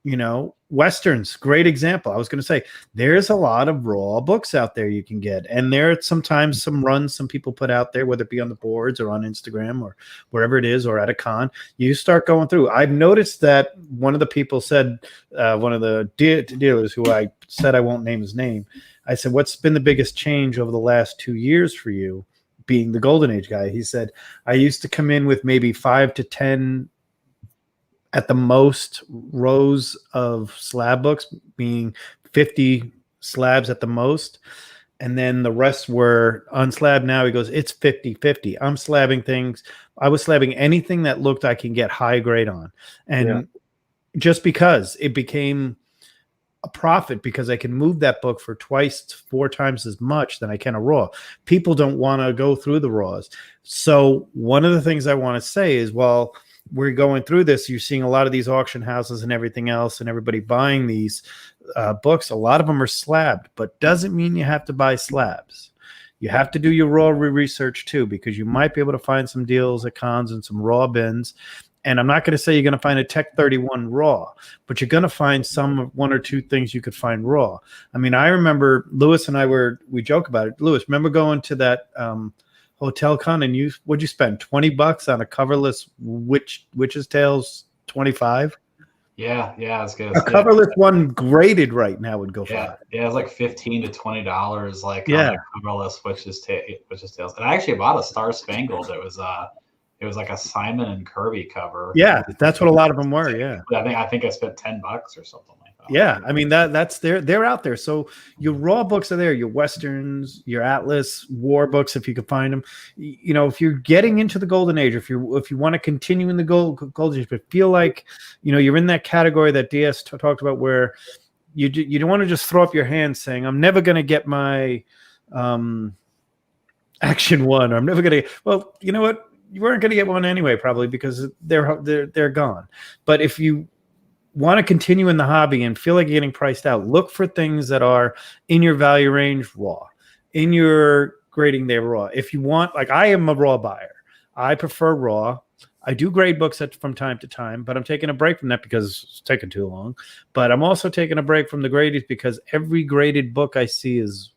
Speaker 1: you know, Westerns, great example. I was going to say, there's a lot of raw books out there you can get. And there are sometimes some runs some people put out there, whether it be on the boards or on Instagram or wherever it is, or at a con, you start going through. I've noticed that one of the people said, one of the dealers who I said I won't name his name, I said, what's been the biggest change over the last 2 years for you, being the Golden Age guy? He said, I used to come in with maybe 5 to 10 at the most rows of slab books, being 50 slabs at the most. And then the rest were unslabbed. Now he goes, it's 50-50. I'm slabbing things. I was slabbing anything that looked I can get high grade on. And just because it became a profit, because I can move that book for 4 times as much than I can a raw. People don't want to go through the raws. So one of the things I want to say is, well, we're going through this, you're seeing a lot of these auction houses and everything else and everybody buying these books. A lot of them are slabbed, but doesn't mean you have to buy slabs. You have to do your raw research too, because you might be able to find some deals at cons and some raw bins. And I'm not going to say you're going to find a Tech 31 raw, but you're going to find one or two things you could find raw. I mean, I remember Lewis and I we joke about it. Lewis, remember going to that Hotel Con, and what'd you spend? $20 on a coverless Witch's Tales 25?
Speaker 4: Yeah, it's good.
Speaker 1: A coverless one graded right now would go for.
Speaker 4: Yeah, it's like $15 to $20, like on a coverless Witch's Tales. And I actually bought a Star Spangled. It was like a Simon and Kirby cover.
Speaker 1: Yeah, that's what a lot of them were. Yeah,
Speaker 4: I think I spent $10 or something like
Speaker 1: Yeah, I mean that's they're out there. So your raw books are there, your westerns, your Atlas war books, if you can find them. You know, if you're getting into the golden age, if you want to continue in the golden age, but feel like you're in that category that DS talked about, where you don't want to just throw up your hands saying, "I'm never going to get my Action One," or "I'm never going to." Well, you know what? You weren't going to get one anyway, probably, because they're gone. But if you want to continue in the hobby and feel like you're getting priced out, look for things that are in your value range raw, in your grading there raw. If you want, like, I am a raw buyer. I prefer raw. I do grade books from time to time, but I'm taking a break from that because it's taking too long. But I'm also taking a break from the grades because every graded book I see is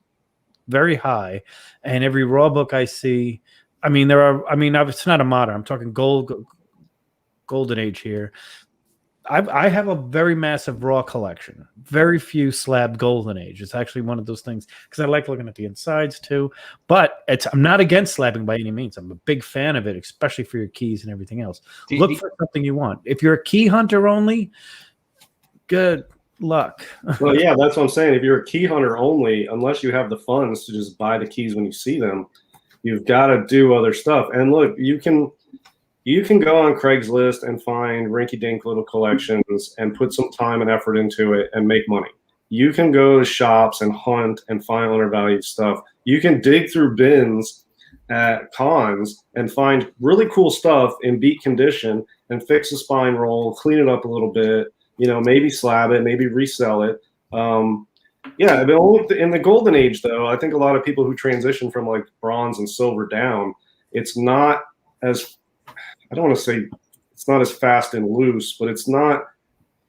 Speaker 1: very high, and every raw book I see, it's not a modern. I'm talking golden age here. I have a very massive raw collection. Very few slab golden age. It's actually one of those things because I like looking at the insides too. But I'm not against slabbing by any means. I'm a big fan of it, especially for your keys and everything else. Look for something you want. If you're a key hunter only, good luck.
Speaker 2: Well, yeah, that's what I'm saying. If you're a key hunter only, unless you have the funds to just buy the keys when you see them, you've got to do other stuff. And look, you can go on Craigslist and find rinky-dink little collections and put some time and effort into it and make money. You can go to shops and hunt and find undervalued stuff. You can dig through bins at cons and find really cool stuff in beat condition and fix the spine roll, clean it up a little bit, maybe slab it, maybe resell it. Yeah, in the golden age, though, I think a lot of people who transition from like bronze and silver down, it's not as, I don't want to say it's not as fast and loose, but it's not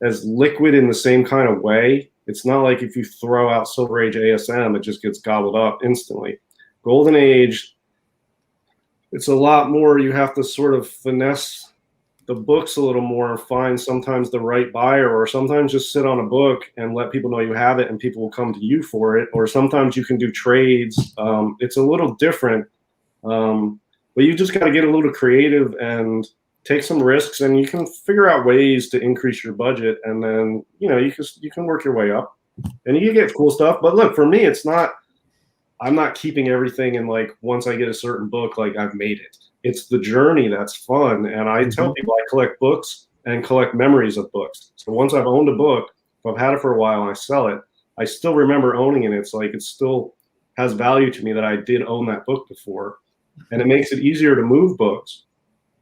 Speaker 2: as liquid in the same kind of way. It's not like if you throw out Silver Age ASM, it just gets gobbled up instantly. Golden Age, it's a lot more. You have to sort of finesse the books a little more and find sometimes the right buyer, or sometimes just sit on a book and let people know you have it and people will come to you for it. Or sometimes you can do trades. It's a little different. But you just got to get a little creative and take some risks, and you can figure out ways to increase your budget, and then you can work your way up, and you can get cool stuff. But look, for me, it's not. I'm not keeping everything, and like once I get a certain book, like I've made it. It's the journey that's fun, and I tell people I collect books and collect memories of books. So once I've owned a book, if I've had it for a while and I sell it, I still remember owning it. It's like it still has value to me that I did own that book before. And it makes it easier to move books.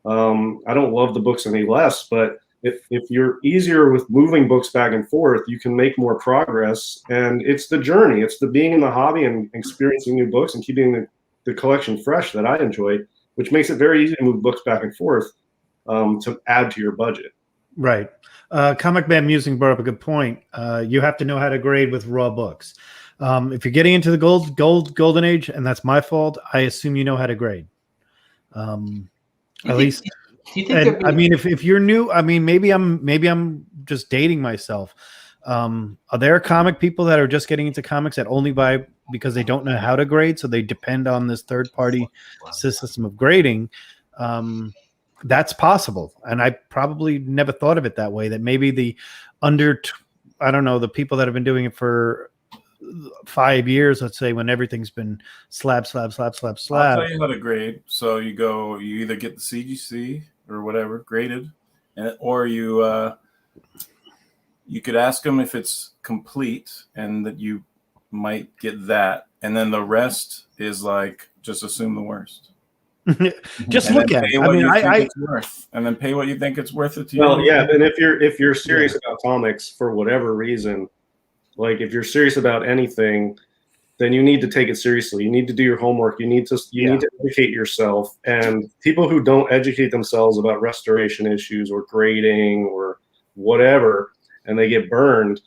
Speaker 2: I don't love the books any less, but if you're easier with moving books back and forth, you can make more progress. And it's the journey. It's the being in the hobby and experiencing new books and keeping the collection fresh that I enjoy, which makes it very easy to move books back and forth to add to your budget.
Speaker 1: Right. Comic Man Musing brought up a good point. You have to know how to grade with raw books. If you're getting into the golden age, and that's my fault, I assume you know how to grade. At least,
Speaker 4: do you think
Speaker 1: I mean, if you're new, I mean, maybe I'm just dating myself. Are there comic people that are just getting into comics that only buy because they don't know how to grade, so they depend on this third-party system of grading? That's possible, and I probably never thought of it that way. That maybe the the people that have been doing it for 5 years, let's say, when everything's been slab.
Speaker 3: I'll tell you how to grade. So you either get the CGC or whatever graded, or you could ask them if it's complete, and that you might get that, and then the rest is like just assume the worst.
Speaker 1: Just look at it.
Speaker 3: And then pay what you think it's worth it to you.
Speaker 2: Well, yeah, and if you're serious about comics for whatever reason, like if you're serious about anything, then you need to take it seriously. You need to do your homework. You need to educate yourself. And people who don't educate themselves about restoration issues or grading or whatever, and they get burned,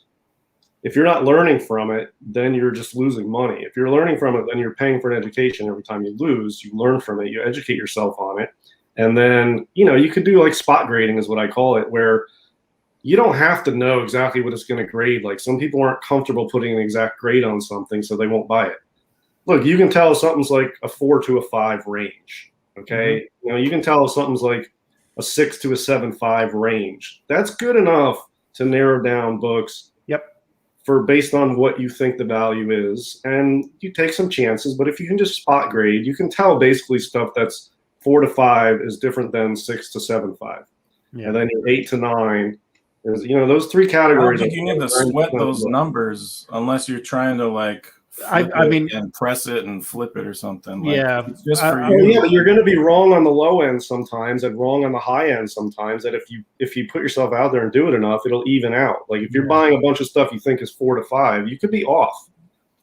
Speaker 2: if you're not learning from it, then you're just losing money. If you're learning from it, then you're paying for an education. Every time you lose, you learn from it, you educate yourself on it. And then, you could do like spot grading is what I call it, where you don't have to know exactly what it's going to grade. Like some people aren't comfortable putting an exact grade on something, so they won't buy it. Look, you can tell if something's like a 4 to a 5 range. Okay. Mm-hmm. You can tell if something's like a 6 to a 7.5 range. That's good enough to narrow down books.
Speaker 1: Yep.
Speaker 2: for based on what you think the value is, and you take some chances. But if you can just spot grade, you can tell basically stuff that's 4 to 5 is different than 6 to 7.5, and then your 8 to 9 is, those three categories.
Speaker 3: I don't think you need to sweat those numbers unless you're trying to like.
Speaker 1: I mean,
Speaker 3: and press it and flip it or something. Like,
Speaker 1: yeah,
Speaker 3: it's just for
Speaker 2: Oh,
Speaker 3: you.
Speaker 2: yeah, but you're going to be wrong on the low end sometimes and wrong on the high end sometimes. That if you put yourself out there and do it enough, it'll even out. Like if you're buying a bunch of stuff you think is 4 to 5, you could be off,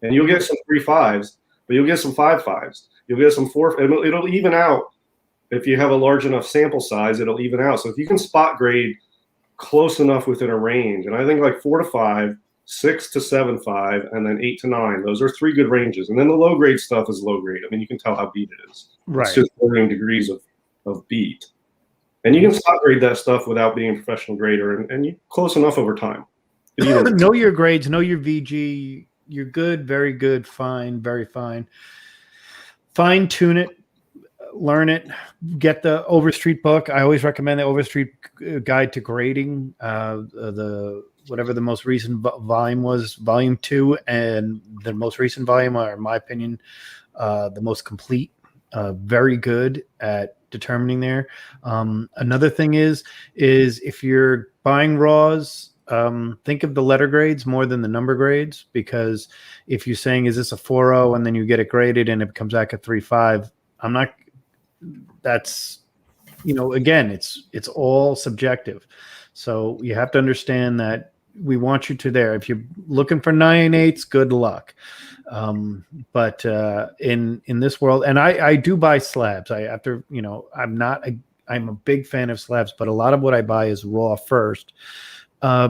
Speaker 2: and you'll get some 3 5s, but you'll get some 5 5s. You'll get some 4. It'll even out if you have a large enough sample size. It'll even out. So if you can spot grade close enough within a range, and I think like 4 to 5. 6 to 7.5, and then 8 to 9. Those are 3 good ranges. And then the low grade stuff is low grade. I mean, you can tell how beat it is.
Speaker 1: right.
Speaker 2: It's just varying degrees of beat. And you can spot grade that stuff without being a professional grader, and you close enough over time.
Speaker 1: Know your grades, know your VG. You're good, very good, fine, very fine. Fine tune it, learn it, get the Overstreet book. I always recommend the Overstreet Guide to Grading. Whatever the most recent volume was, volume 2, and the most recent volume are, in my opinion, the most complete. Very good at determining there. Another thing is if you're buying raws, think of the letter grades more than the number grades, because if you're saying, is this a 4.0, and then you get it graded and it comes back at 3.5, that's, again, it's all subjective. So you have to understand that we want you to there. If you're looking for 9.8s, good luck. But in this world, and I do buy slabs. I'm a big fan of slabs, but a lot of what I buy is raw first.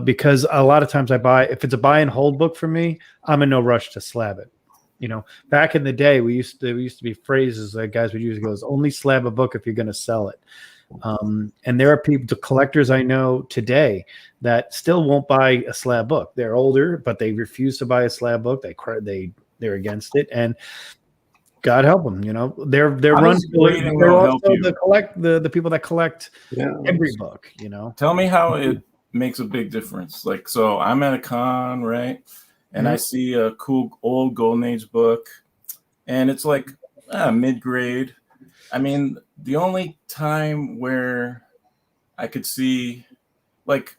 Speaker 1: Because a lot of times if it's a buy and hold book for me, I'm in no rush to slab it. Back in the day, we used to be phrases that guys would use. Goes, only slab a book if you're going to sell it. And there are the collectors I know today that still won't buy a slab book. They're older, but they refuse to buy a slab book. They're against it, and God help them. They're run. They're also the people that collect every book.
Speaker 3: Tell me how it makes a big difference. Like, so I'm at a con, right? And I see a cool old Golden Age book, and it's like mid-grade. I mean, the only time where I could see, like,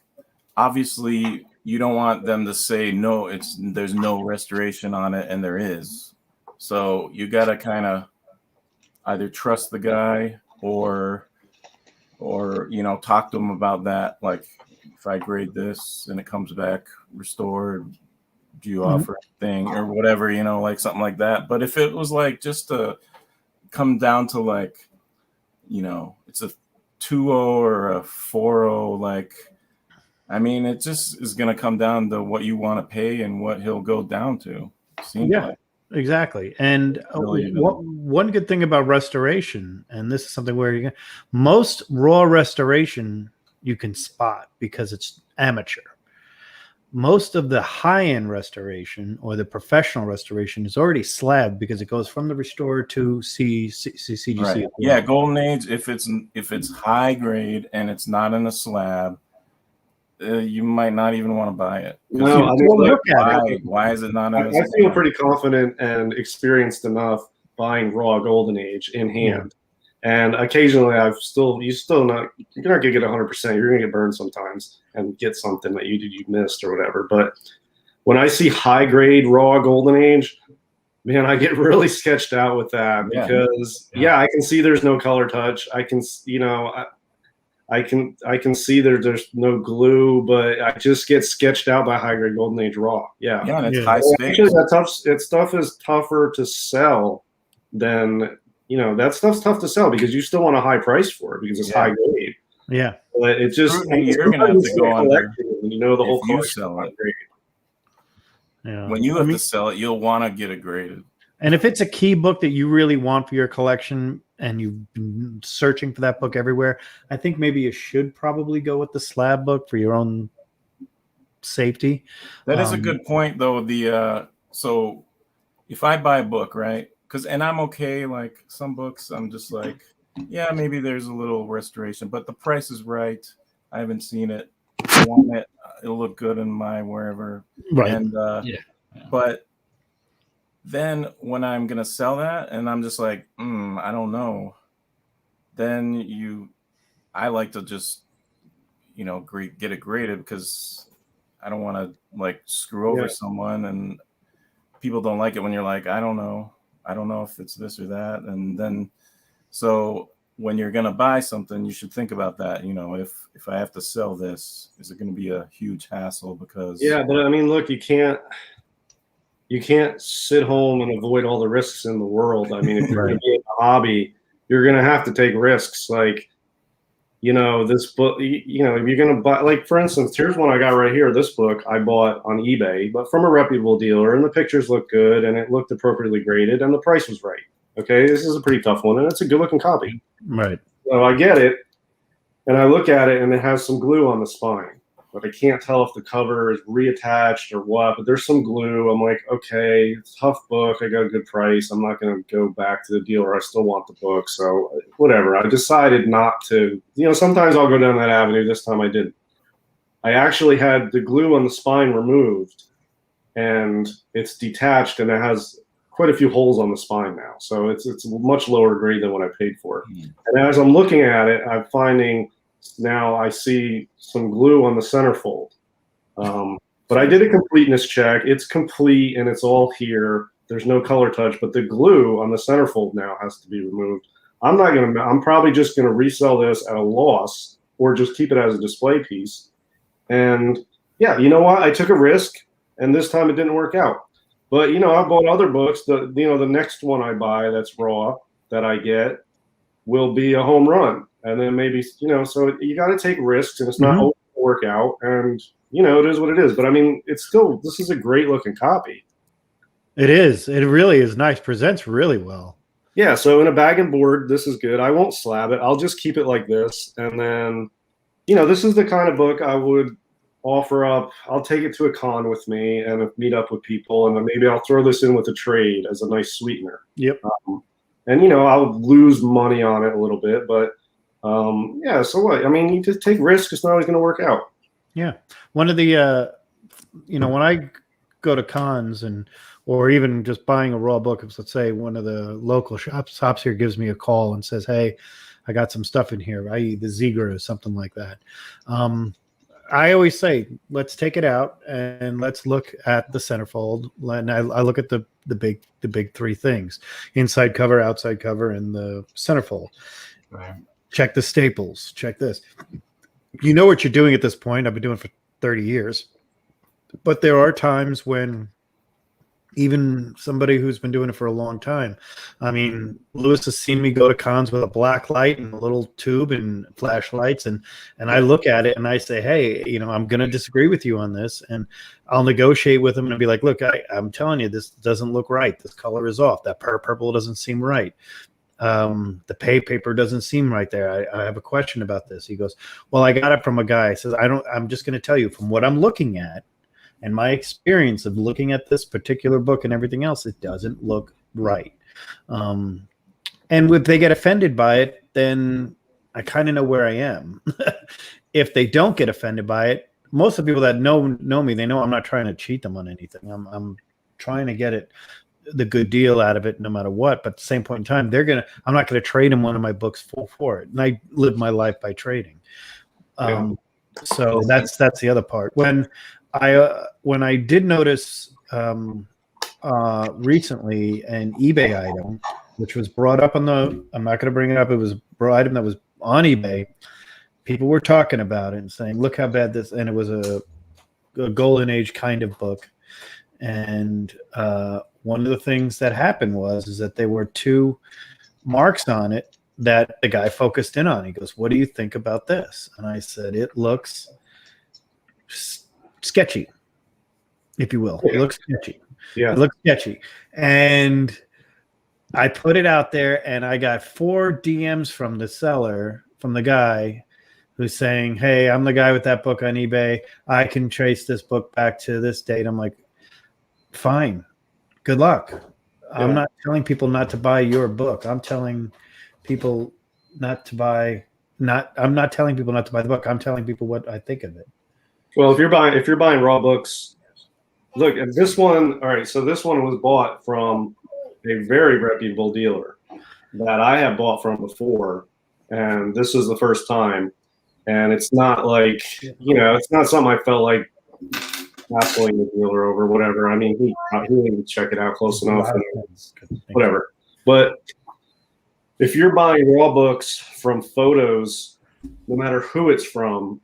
Speaker 3: obviously you don't want them to say no, there's no restoration on it, and there is. So you gotta kind of either trust the guy or talk to him about that. Like, if I grade this and it comes back restored, do you offer anything or whatever, like something like that. But if it was like just to come down to like, it's a 2.0 or a 4.0, like, I mean, it just is going to come down to what you want to pay and what he'll go down to.
Speaker 1: Exactly. And one good thing about restoration, and this is something where most raw restoration you can spot because it's amateur. Most of the high-end restoration or the professional restoration is already slabbed because it goes from the restorer to CGC.
Speaker 3: Right. Yeah, Golden Age, if it's high grade and it's not in a slab, you might not even want to buy it.
Speaker 2: No,
Speaker 3: why is it not in a
Speaker 2: slab? I feel pretty confident and experienced enough buying raw Golden Age in hand. And occasionally you're not gonna get 100%. You're gonna get burned sometimes and get something that you missed or whatever. But when I see high grade raw Golden Age, man, I get really sketched out with that because I can see there's no color touch. I can I can see there's no glue, but I just get sketched out by high grade Golden Age raw. Yeah,
Speaker 3: and it's high stakes.
Speaker 2: Actually, that stuff is tougher to sell than. That stuff's tough to sell because you still want a high price for it because it's high grade.
Speaker 1: Yeah.
Speaker 2: But it just,
Speaker 3: you're going to have to go under
Speaker 2: when the whole
Speaker 3: collection sell it.
Speaker 1: Yeah.
Speaker 3: When you have to sell it, you'll want to get it graded.
Speaker 1: And if it's a key book that you really want for your collection and you've been searching for that book everywhere, I think maybe you should probably go with the slab book for your own safety.
Speaker 3: That is a good point, though. So if I buy a book, right? And I'm okay, like some books, I'm just like, yeah, maybe there's a little restoration, but the price is right. I haven't seen it. I want it. it'll look good in my wherever.
Speaker 1: Right.
Speaker 3: And
Speaker 4: Yeah.
Speaker 3: but then when I'm gonna sell that, and I'm just like, I don't know. Then I like to just get it graded, because I don't want to like screw over someone, and people don't like it when you're like, I don't know if it's this or that. And then so when you're gonna buy something, you should think about that. If I have to sell this, is it going to be a huge hassle? Because
Speaker 2: but I mean, look, you can't sit home and avoid all the risks in the world. I mean, if you're going to be in a hobby, you're going to have to take risks. Like, this book, if you're going to buy, like, for instance, here's one I got right here. This book I bought on eBay, but from a reputable dealer, and the pictures look good, and it looked appropriately graded, and the price was right. Okay, this is a pretty tough one, and it's a good looking copy.
Speaker 1: Right.
Speaker 2: So I get it, and I look at it, and it has some glue on the spine, but I can't tell if the cover is reattached or what. But there's some glue. I'm like, okay, it's a tough book. I got a good price. I'm not going to go back to the dealer. I still want the book. So whatever. I decided not to. Sometimes I'll go down that avenue. This time I didn't. I actually had the glue on the spine removed, and it's detached, and it has quite a few holes on the spine now. So it's much lower grade than what I paid for. And as I'm looking at it, I'm finding now I see some glue on the centerfold. But I did a completeness check. It's complete, and it's all here. There's no color touch, but the glue on the centerfold now has to be removed. I'm probably just going to resell this at a loss, or just keep it as a display piece. And yeah, you know what? I took a risk, and this time it didn't work out. But I bought other books. The next one I buy that's raw that I get will be a home run, and then maybe so you got to take risks, and it's not always gonna work out, and it is what it is. But I mean, this is a great looking copy.
Speaker 1: It is. It really is nice. Presents really well.
Speaker 2: Yeah. So in a bag and board, this is good. I won't slab it. I'll just keep it like this, and then this is the kind of book I would offer up. I'll take it to a con with me and meet up with people, and then maybe I'll throw this in with a trade as a nice sweetener.
Speaker 1: Yep.
Speaker 2: And I'll lose money on it a little bit, but so what? I mean, you just take risks. It's not always going to work out.
Speaker 1: Yeah. One of the when I go to cons or even just buying a raw book, if let's say one of the local shops here gives me a call and says, hey, I got some stuff in here, i.e. the Ziegler or something like that. I always say, let's take it out and let's look at the centerfold. And I look at the big three things: inside cover, outside cover, and the centerfold.
Speaker 4: Right.
Speaker 1: Check the staples. Check this. You know what you're doing at this point. I've been doing it for 30 years. But there are times when even somebody who's been doing it for a long time. I mean, Lewis has seen me go to cons with a black light and a little tube and flashlights, and I look at it and I say, hey, I'm going to disagree with you on this, and I'll negotiate with him and be like, look, I'm telling you, this doesn't look right. This color is off. That purple doesn't seem right. The paper doesn't seem right there. I have a question about this. He goes, well, I got it from a guy. He says, I'm just going to tell you from what I'm looking at and my experience of looking at this particular book and everything else, it doesn't look right. And if they get offended by it, then I kind of know where I am. If they don't get offended by it, most of the people that know me, they know I'm not trying to cheat them on anything. I'm trying to get the good deal out of it no matter what. But at the same point in time, I'm not going to trade them one of my books for it. And I live my life by trading. So that's the other part. When I did notice recently an eBay item, which was brought up I'm not going to bring it up. It was an item that was on eBay. People were talking about it and saying, look how bad this, and it was a golden age kind of book. And one of the things that happened is that there were two marks on it that the guy focused in on. He goes, what do you think about this? And I said, it looks sketchy, if you will. It looks sketchy.
Speaker 2: Yeah.
Speaker 1: It looks sketchy. And I put it out there, and I got 4 DMs from the seller, from the guy who's saying, hey, I'm the guy with that book on eBay. I can trace this book back to this date. I'm like, fine. Good luck. Yeah. I'm not telling people not to buy your book. I'm telling people not to buy I'm not telling people not to buy the book. I'm telling people what I think of it.
Speaker 2: Well, if you're buying raw books, look at this one. All right, so this one was bought from a very reputable dealer that I have bought from before, and this is the first time. And it's not like, it's not something I felt like hassling the dealer over, whatever. I mean, he didn't check it out close enough, and whatever. But if you're buying raw books from photos, no matter who it's from,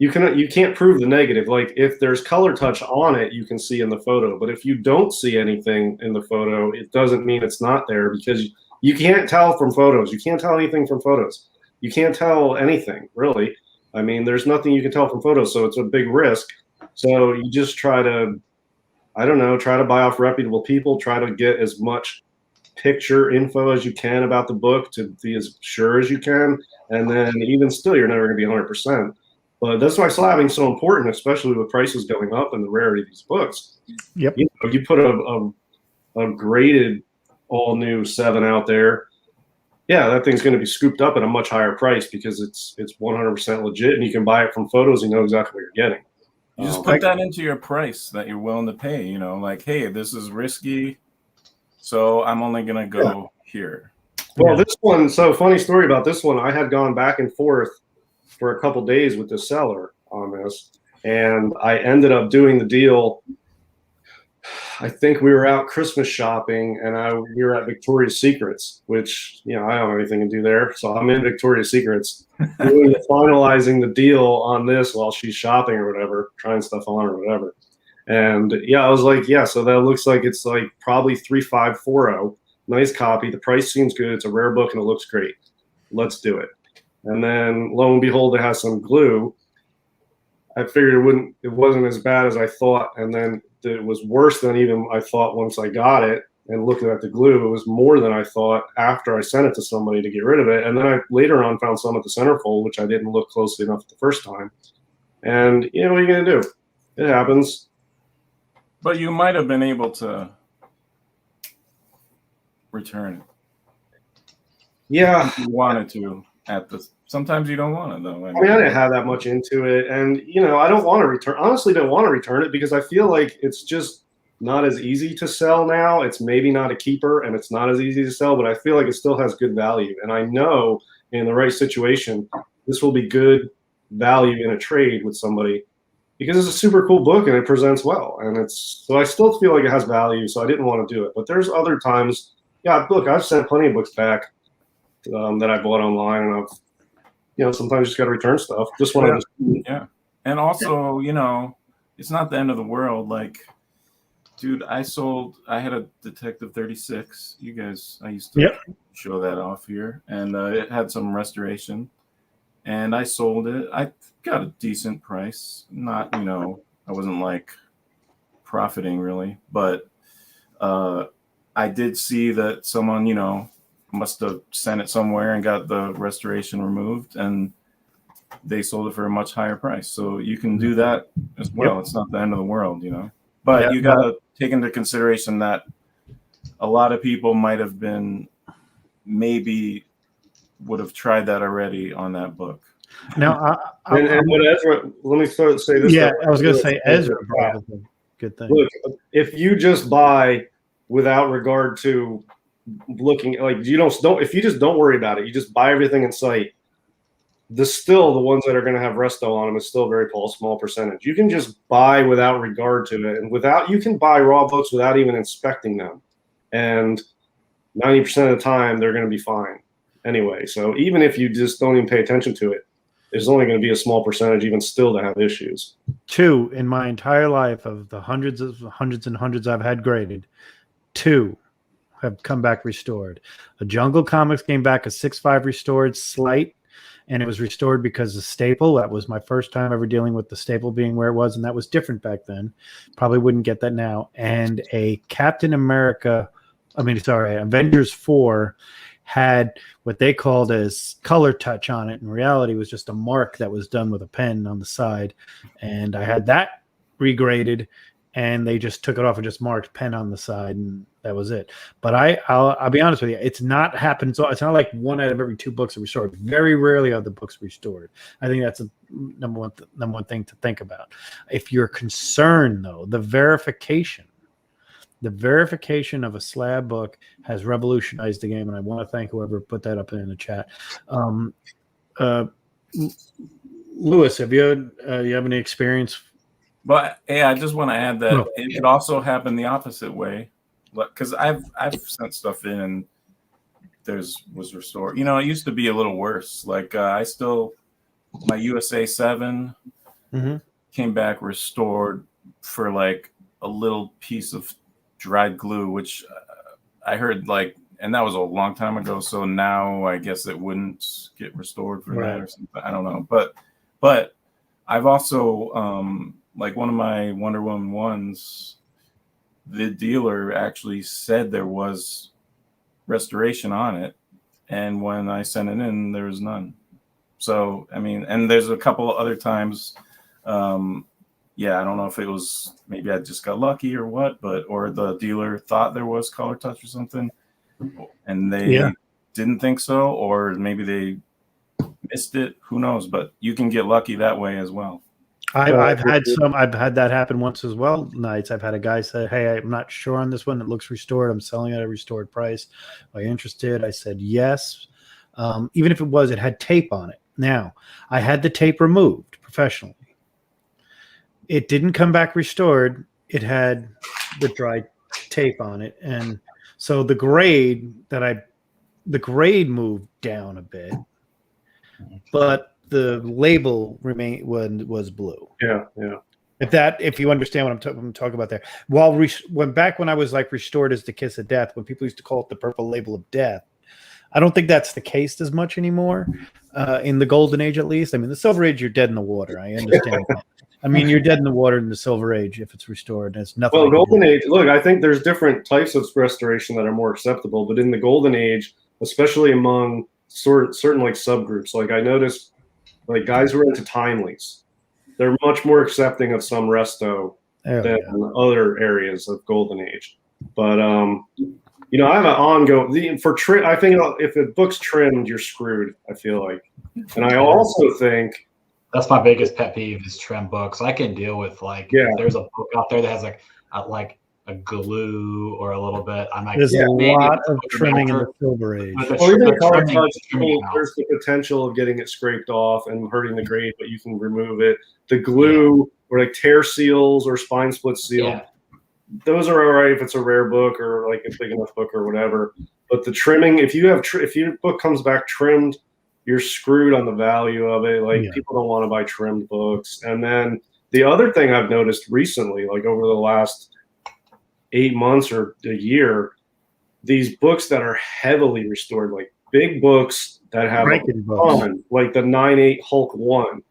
Speaker 2: you can't prove the negative. Like if there's color touch on it, you can see in the photo. But if you don't see anything in the photo, it doesn't mean it's not there, because you can't tell from photos. You can't tell anything from photos. You can't tell anything, really. I mean, there's nothing you can tell from photos, so it's a big risk. So you just try to buy off reputable people, try to get as much picture info as you can about the book to be as sure as you can. And then even still, you're never going to be 100%. But that's why slabbing is so important, especially with prices going up and the rarity of these books.
Speaker 1: Yep.
Speaker 2: You put a graded all new 7 out there, yeah, that thing's going to be scooped up at a much higher price because it's 100% legit, and you can buy it from photos. You know exactly what you're getting.
Speaker 3: You just put that into your price that you're willing to pay. Like, hey, this is risky, so I'm only going to go here.
Speaker 2: Well, this one. So funny story about this one. I had gone back and forth for a couple days with the seller on this, and I ended up doing the deal. I think we were out Christmas shopping, and we were at Victoria's Secrets, which, I don't have anything to do there. So I'm in Victoria's Secrets doing finalizing the deal on this while she's shopping or whatever, trying stuff on or whatever. And I was like, so that looks like it's like probably 3540. Nice copy. The price seems good. It's a rare book and it looks great. Let's do it. And then lo and behold, it has some glue. I figured it wasn't as bad as I thought. And then it was worse than even I thought once I got it and looking at the glue. It was more than I thought after I sent it to somebody to get rid of it. And then I later on found some at the centerfold, which I didn't look closely enough the first time. And what are you going to do? It happens.
Speaker 3: But you might have been able to return it.
Speaker 2: Yeah.
Speaker 3: If you wanted to sometimes you don't want it, though.
Speaker 2: I mean, I didn't have that much into it. And, I don't want to honestly don't want to return it because I feel like it's just not as easy to sell now. It's maybe not a keeper and it's not as easy to sell, but I feel like it still has good value. And I know in the right situation, this will be good value in a trade with somebody because it's a super cool book and it presents well. And so I still feel like it has value. So I didn't want to do it. But there's other times. Yeah, look, I've sent plenty of books back that I bought online, and I've, sometimes you just got to return stuff. This one,
Speaker 3: yeah. And also, it's not the end of the world. Like, dude, I had a Detective 36. I used to show that off here, and it had some restoration, and I sold it. I got a decent price. Not, I wasn't like profiting really, but I did see that someone, must have sent it somewhere and got the restoration removed, and they sold it for a much higher price. So you can do that as well. Yep. It's not the end of the world, but you got to take into consideration that a lot of people maybe would have tried that already on that book.
Speaker 1: Now,
Speaker 2: and Ezra, let me say this.
Speaker 1: Yeah, I was going to say Ezra. Good thing.
Speaker 2: Look, if you just buy without regard to looking, like if you just don't worry about it, you just buy everything in sight. The ones that are going to have resto on them is still a very small percentage. You can just buy without regard to it, and you can buy raw books without even inspecting them, and 90% of the time they're going to be fine anyway. So even if you just don't even pay attention to it, there's only going to be a small percentage even still to have issues. 2
Speaker 1: in my entire life of the hundreds and hundreds I've had graded, 2 have come back restored. A Jungle Comics came back a 6.5 restored slight, and it was restored because the staple, that was my first time ever dealing with the staple being where it was, and that was different back then. Probably wouldn't get that now. And a Avengers 4 had what they called as color touch on it. In reality, it was just a mark that was done with a pen on the side. And I had that regraded, and they just took it off and just marked Penn on the side, and that was it. But I'll be honest with you, it's not happened. So it's not like 1 out of every 2 books are restored. Very rarely are the books restored. I think that's a number one thing to think about. If you're concerned, though, the verification of a slab book has revolutionized the game, and I want to thank whoever put that up in the chat. Lewis, have you have any experience?
Speaker 3: But I just want to add that it also happened the opposite way, because I've sent stuff in and was restored. It used to be a little worse. Like my USA 7 came back restored for like a little piece of dried glue, which I heard and that was a long time ago. So now I guess it wouldn't get restored for that or something. I don't know, but I've also like one of my Wonder Woman 1s, the dealer actually said there was restoration on it, and when I sent it in, there was none. So I mean, and there's a couple other times. I don't know if it was maybe I just got lucky or what, or the dealer thought there was color touch or something, and they didn't think so, or maybe they missed it. Who knows? But you can get lucky that way as well.
Speaker 1: I've had that happen once as well. Nights I've had a guy say, "Hey, I'm not sure on this one. It looks restored. I'm selling at a restored price. Are you interested?" I said yes. Even if it had tape on it. Now I had the tape removed professionally. It didn't come back restored. It had the dry tape on it, and so the grade moved down a bit, but the label was blue.
Speaker 2: Yeah.
Speaker 1: If you understand what I'm talking about there. When I was like restored as the Kiss of Death, when people used to call it the purple label of death, I don't think that's the case as much anymore. In the Golden Age, at least. I mean, the Silver Age, you're dead in the water. I understand that. I mean, you're dead in the water in the Silver Age if it's restored. There's nothing.
Speaker 2: Well, Golden Age. Look, I think there's different types of restoration that are more acceptable, but in the Golden Age, especially among certain like subgroups, like I noticed, like guys who are into timelies, they're much more accepting of some resto than other areas of Golden Age. But I have an ongoing for trim. I think if a book's trimmed, you're screwed. I feel like, and I also think.
Speaker 4: That's my biggest pet peeve is trim books. I can deal with if there's a book out there that has like a glue or a little bit. I'm like,
Speaker 1: there's a lot of trimming in the Silver Age.
Speaker 2: Or even color touch, there's the potential of getting it scraped off and hurting the grade, but you can remove it. The glue or like tear seals or spine split seal, those are all right if it's a rare book or like a big enough book or whatever. But the trimming, if your book comes back trimmed, you're screwed on the value of it. Like people don't want to buy trimmed books. And then the other thing I've noticed recently, like over the last 8 months or a year, these books that are heavily restored, like big books that have like the 9/8 Hulk 1.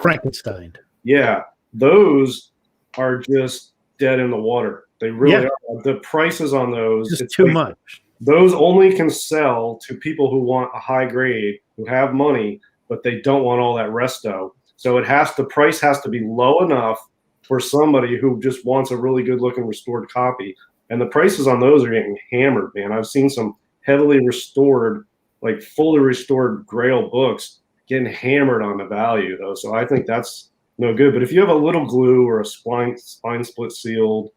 Speaker 1: Frankenstein.
Speaker 2: Yeah, those are just dead in the water. They really are. The prices on those,
Speaker 1: just too much.
Speaker 2: Those only can sell to people who want a high grade, who have money, but they don't want all that resto. So the price has to be low enough for somebody who just wants a really good looking restored copy. And the prices on those are getting hammered, man. I've seen some heavily restored, like fully restored Grail books getting hammered on the value though. So I think that's no good. But if you have a little glue or a spine split sealed,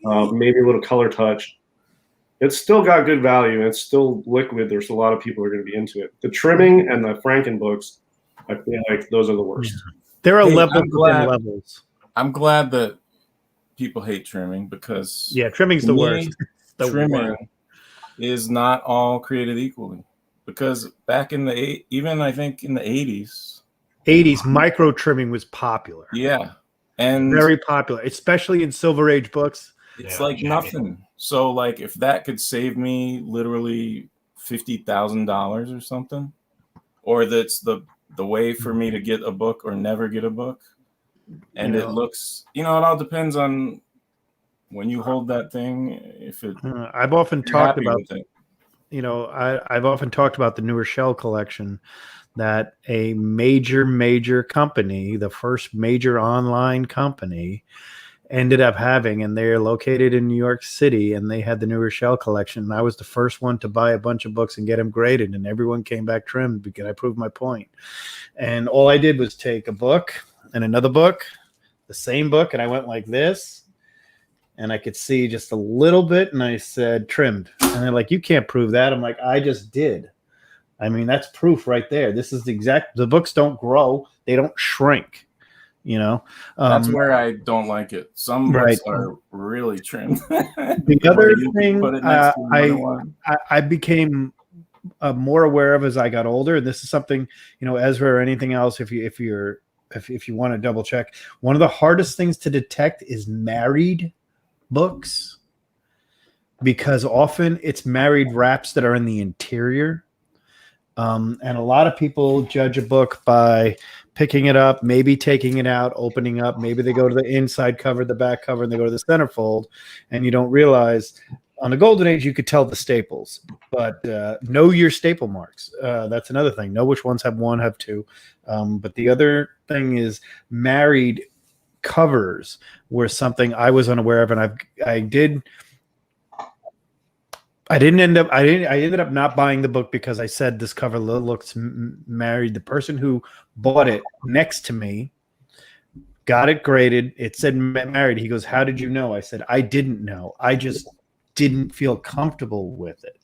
Speaker 2: maybe a little color touch, it's still got good value. It's still liquid. There's a lot of people who are going to be into it. The trimming and the Franken books, I feel like those are the worst.
Speaker 1: There are levels.
Speaker 3: I'm glad that people hate trimming because
Speaker 1: trimming's the worst.
Speaker 3: Trimming is not all created equally. Because back in even I think in the 80s,
Speaker 1: micro trimming was popular.
Speaker 3: Yeah, and
Speaker 1: very popular, especially in Silver Age books.
Speaker 3: It's like nothing. So like if that could save me literally $50,000 or something, or that's the way for me to get a book or never get a book, and it looks, it all depends on when you hold that thing. If it,
Speaker 1: I've often talked about I've often talked about the New Rochelle collection, that a major company, the first major online company, ended up having, and they're located in New York City, and they had the New Rochelle collection. And I was the first one to buy a bunch of books and get them graded, and everyone came back trimmed because I proved my point. And all I did was take a book and another book, the same book, and I went like this, and I could see just a little bit, and I said trimmed. And they're like, you can't prove that. I'm like, I just did. I mean, that's proof right there. This is the books don't grow. They don't shrink, you know?
Speaker 3: That's where I don't like it. Some books
Speaker 1: Right.
Speaker 3: are really trimmed.
Speaker 1: The other thing
Speaker 3: put it next to another one.
Speaker 1: I became more aware of as I got older, and this is something, you know, Ezra or anything else, if you want to double check, one of the hardest things to detect is married books, because often it's married wraps that are in the interior. And a lot of people judge a book by picking it up, maybe taking it out, opening up. Maybe they go to the inside cover, the back cover, and they go to the centerfold. And you don't realize on the Golden Age, you could tell the staples, but know your staple marks. That's another thing. Know which ones have one, have two. But the other thing is married covers were something I was unaware of. And I ended up not buying the book because I said this cover looks married. The person who bought it next to me got it graded. It said married. He goes, how did you know? I said, I didn't know. I just didn't feel comfortable with it.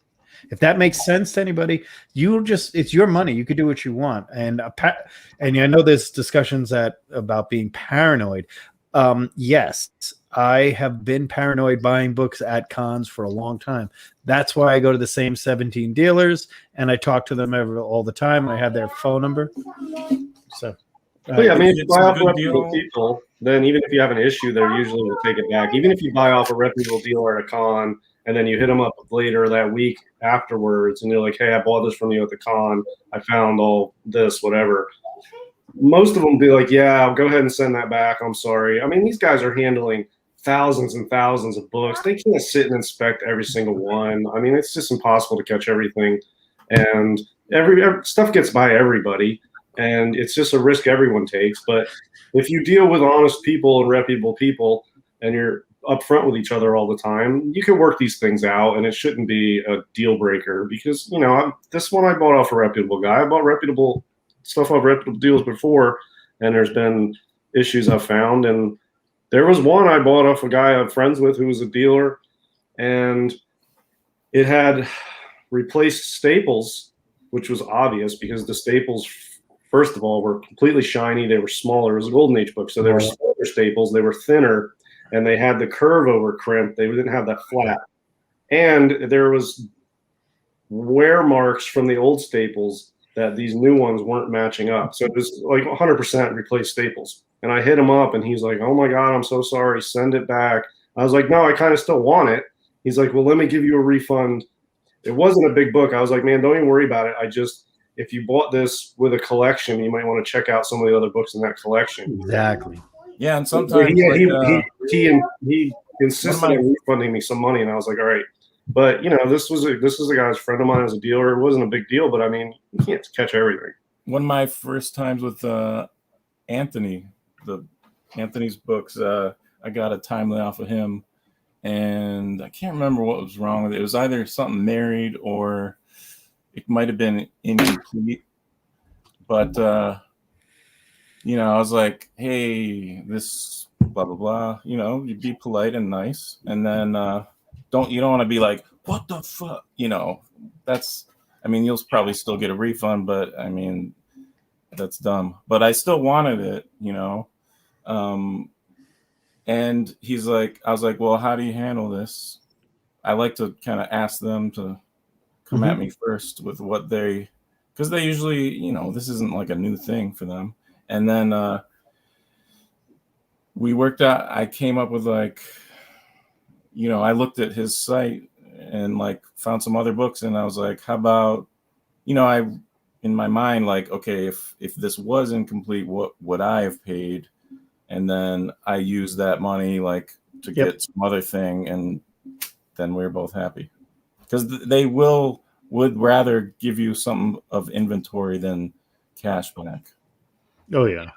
Speaker 1: If that makes sense to anybody, it's your money. You could do what you want. And I know there's discussions about being paranoid. Yes, I have been paranoid buying books at cons for a long time. That's why I go to the same 17 dealers and I talk to them all the time. I have their phone number. So,
Speaker 2: yeah, I mean, if you
Speaker 3: it's
Speaker 2: buy
Speaker 3: a
Speaker 2: off
Speaker 3: good
Speaker 2: reputable
Speaker 3: deal.
Speaker 2: people, then even if you have an issue, they're usually will take it back. Even if you buy off a reputable dealer at a con and then you hit them up later that week afterwards and you're like, hey, I bought this from you at the con. I found all this, whatever. Most of them be like, yeah, I'll go ahead and send that back. I'm sorry. I mean, these guys are handling thousands and thousands of books. They can't sit and inspect every single one. I mean, it's just impossible to catch everything. And every stuff gets by everybody. And it's just a risk everyone takes. But if you deal with honest people and reputable people and you're upfront with each other all the time, you can work these things out, and it shouldn't be a deal breaker. Because, you know, this one I bought off a reputable guy. I bought reputable stuff off reputable deals before, and there's been issues I've found. And there was one I bought off a guy I'm friends with who was a dealer, and it had replaced staples, which was obvious because the staples, first of all, were completely shiny. They were smaller. It was a Golden Age book, so they were smaller staples. They were thinner, and they had the curve over crimp. They didn't have that flat. And there was wear marks from the old staples that these new ones weren't matching up. So it was like 100% replaced staples. And I hit him up, and he's like, oh, my God, I'm so sorry. Send it back. I was like, no, I kind of still want it. He's like, well, let me give you a refund. It wasn't a big book. I was like, man, don't even worry about it. If you bought this with a collection, you might want to check out some of the other books in that collection.
Speaker 1: Exactly.
Speaker 3: Yeah, and sometimes
Speaker 2: he insisted on refunding me some money, and I was like, all right. But, you know, this was a guy's friend of mine as a dealer. It wasn't a big deal, but I mean, you can't catch everything.
Speaker 3: One of my first times with Anthony's books, I got a timely off of him, and I can't remember what was wrong with it. It was either something married or it might have been incomplete. But you know, I was like, hey, this blah blah blah. You know, you be polite and nice, and then you don't want to be like, what the fuck? You know, I mean, you'll probably still get a refund, but I mean, that's dumb. But I still wanted it, you know. And he's like, I was like, well, how do you handle this? I like to kind of ask them to come at me first with what because they usually, you know, this isn't like a new thing for them. And then we worked out, I came up with like, you know, I looked at his site and like found some other books, and I was like, how about, you know, in my mind, like, okay, if this was incomplete, what would I have paid? And then I used that money like to get some other thing, and then we're both happy because they would rather give you something of inventory than cash back.
Speaker 1: Oh yeah.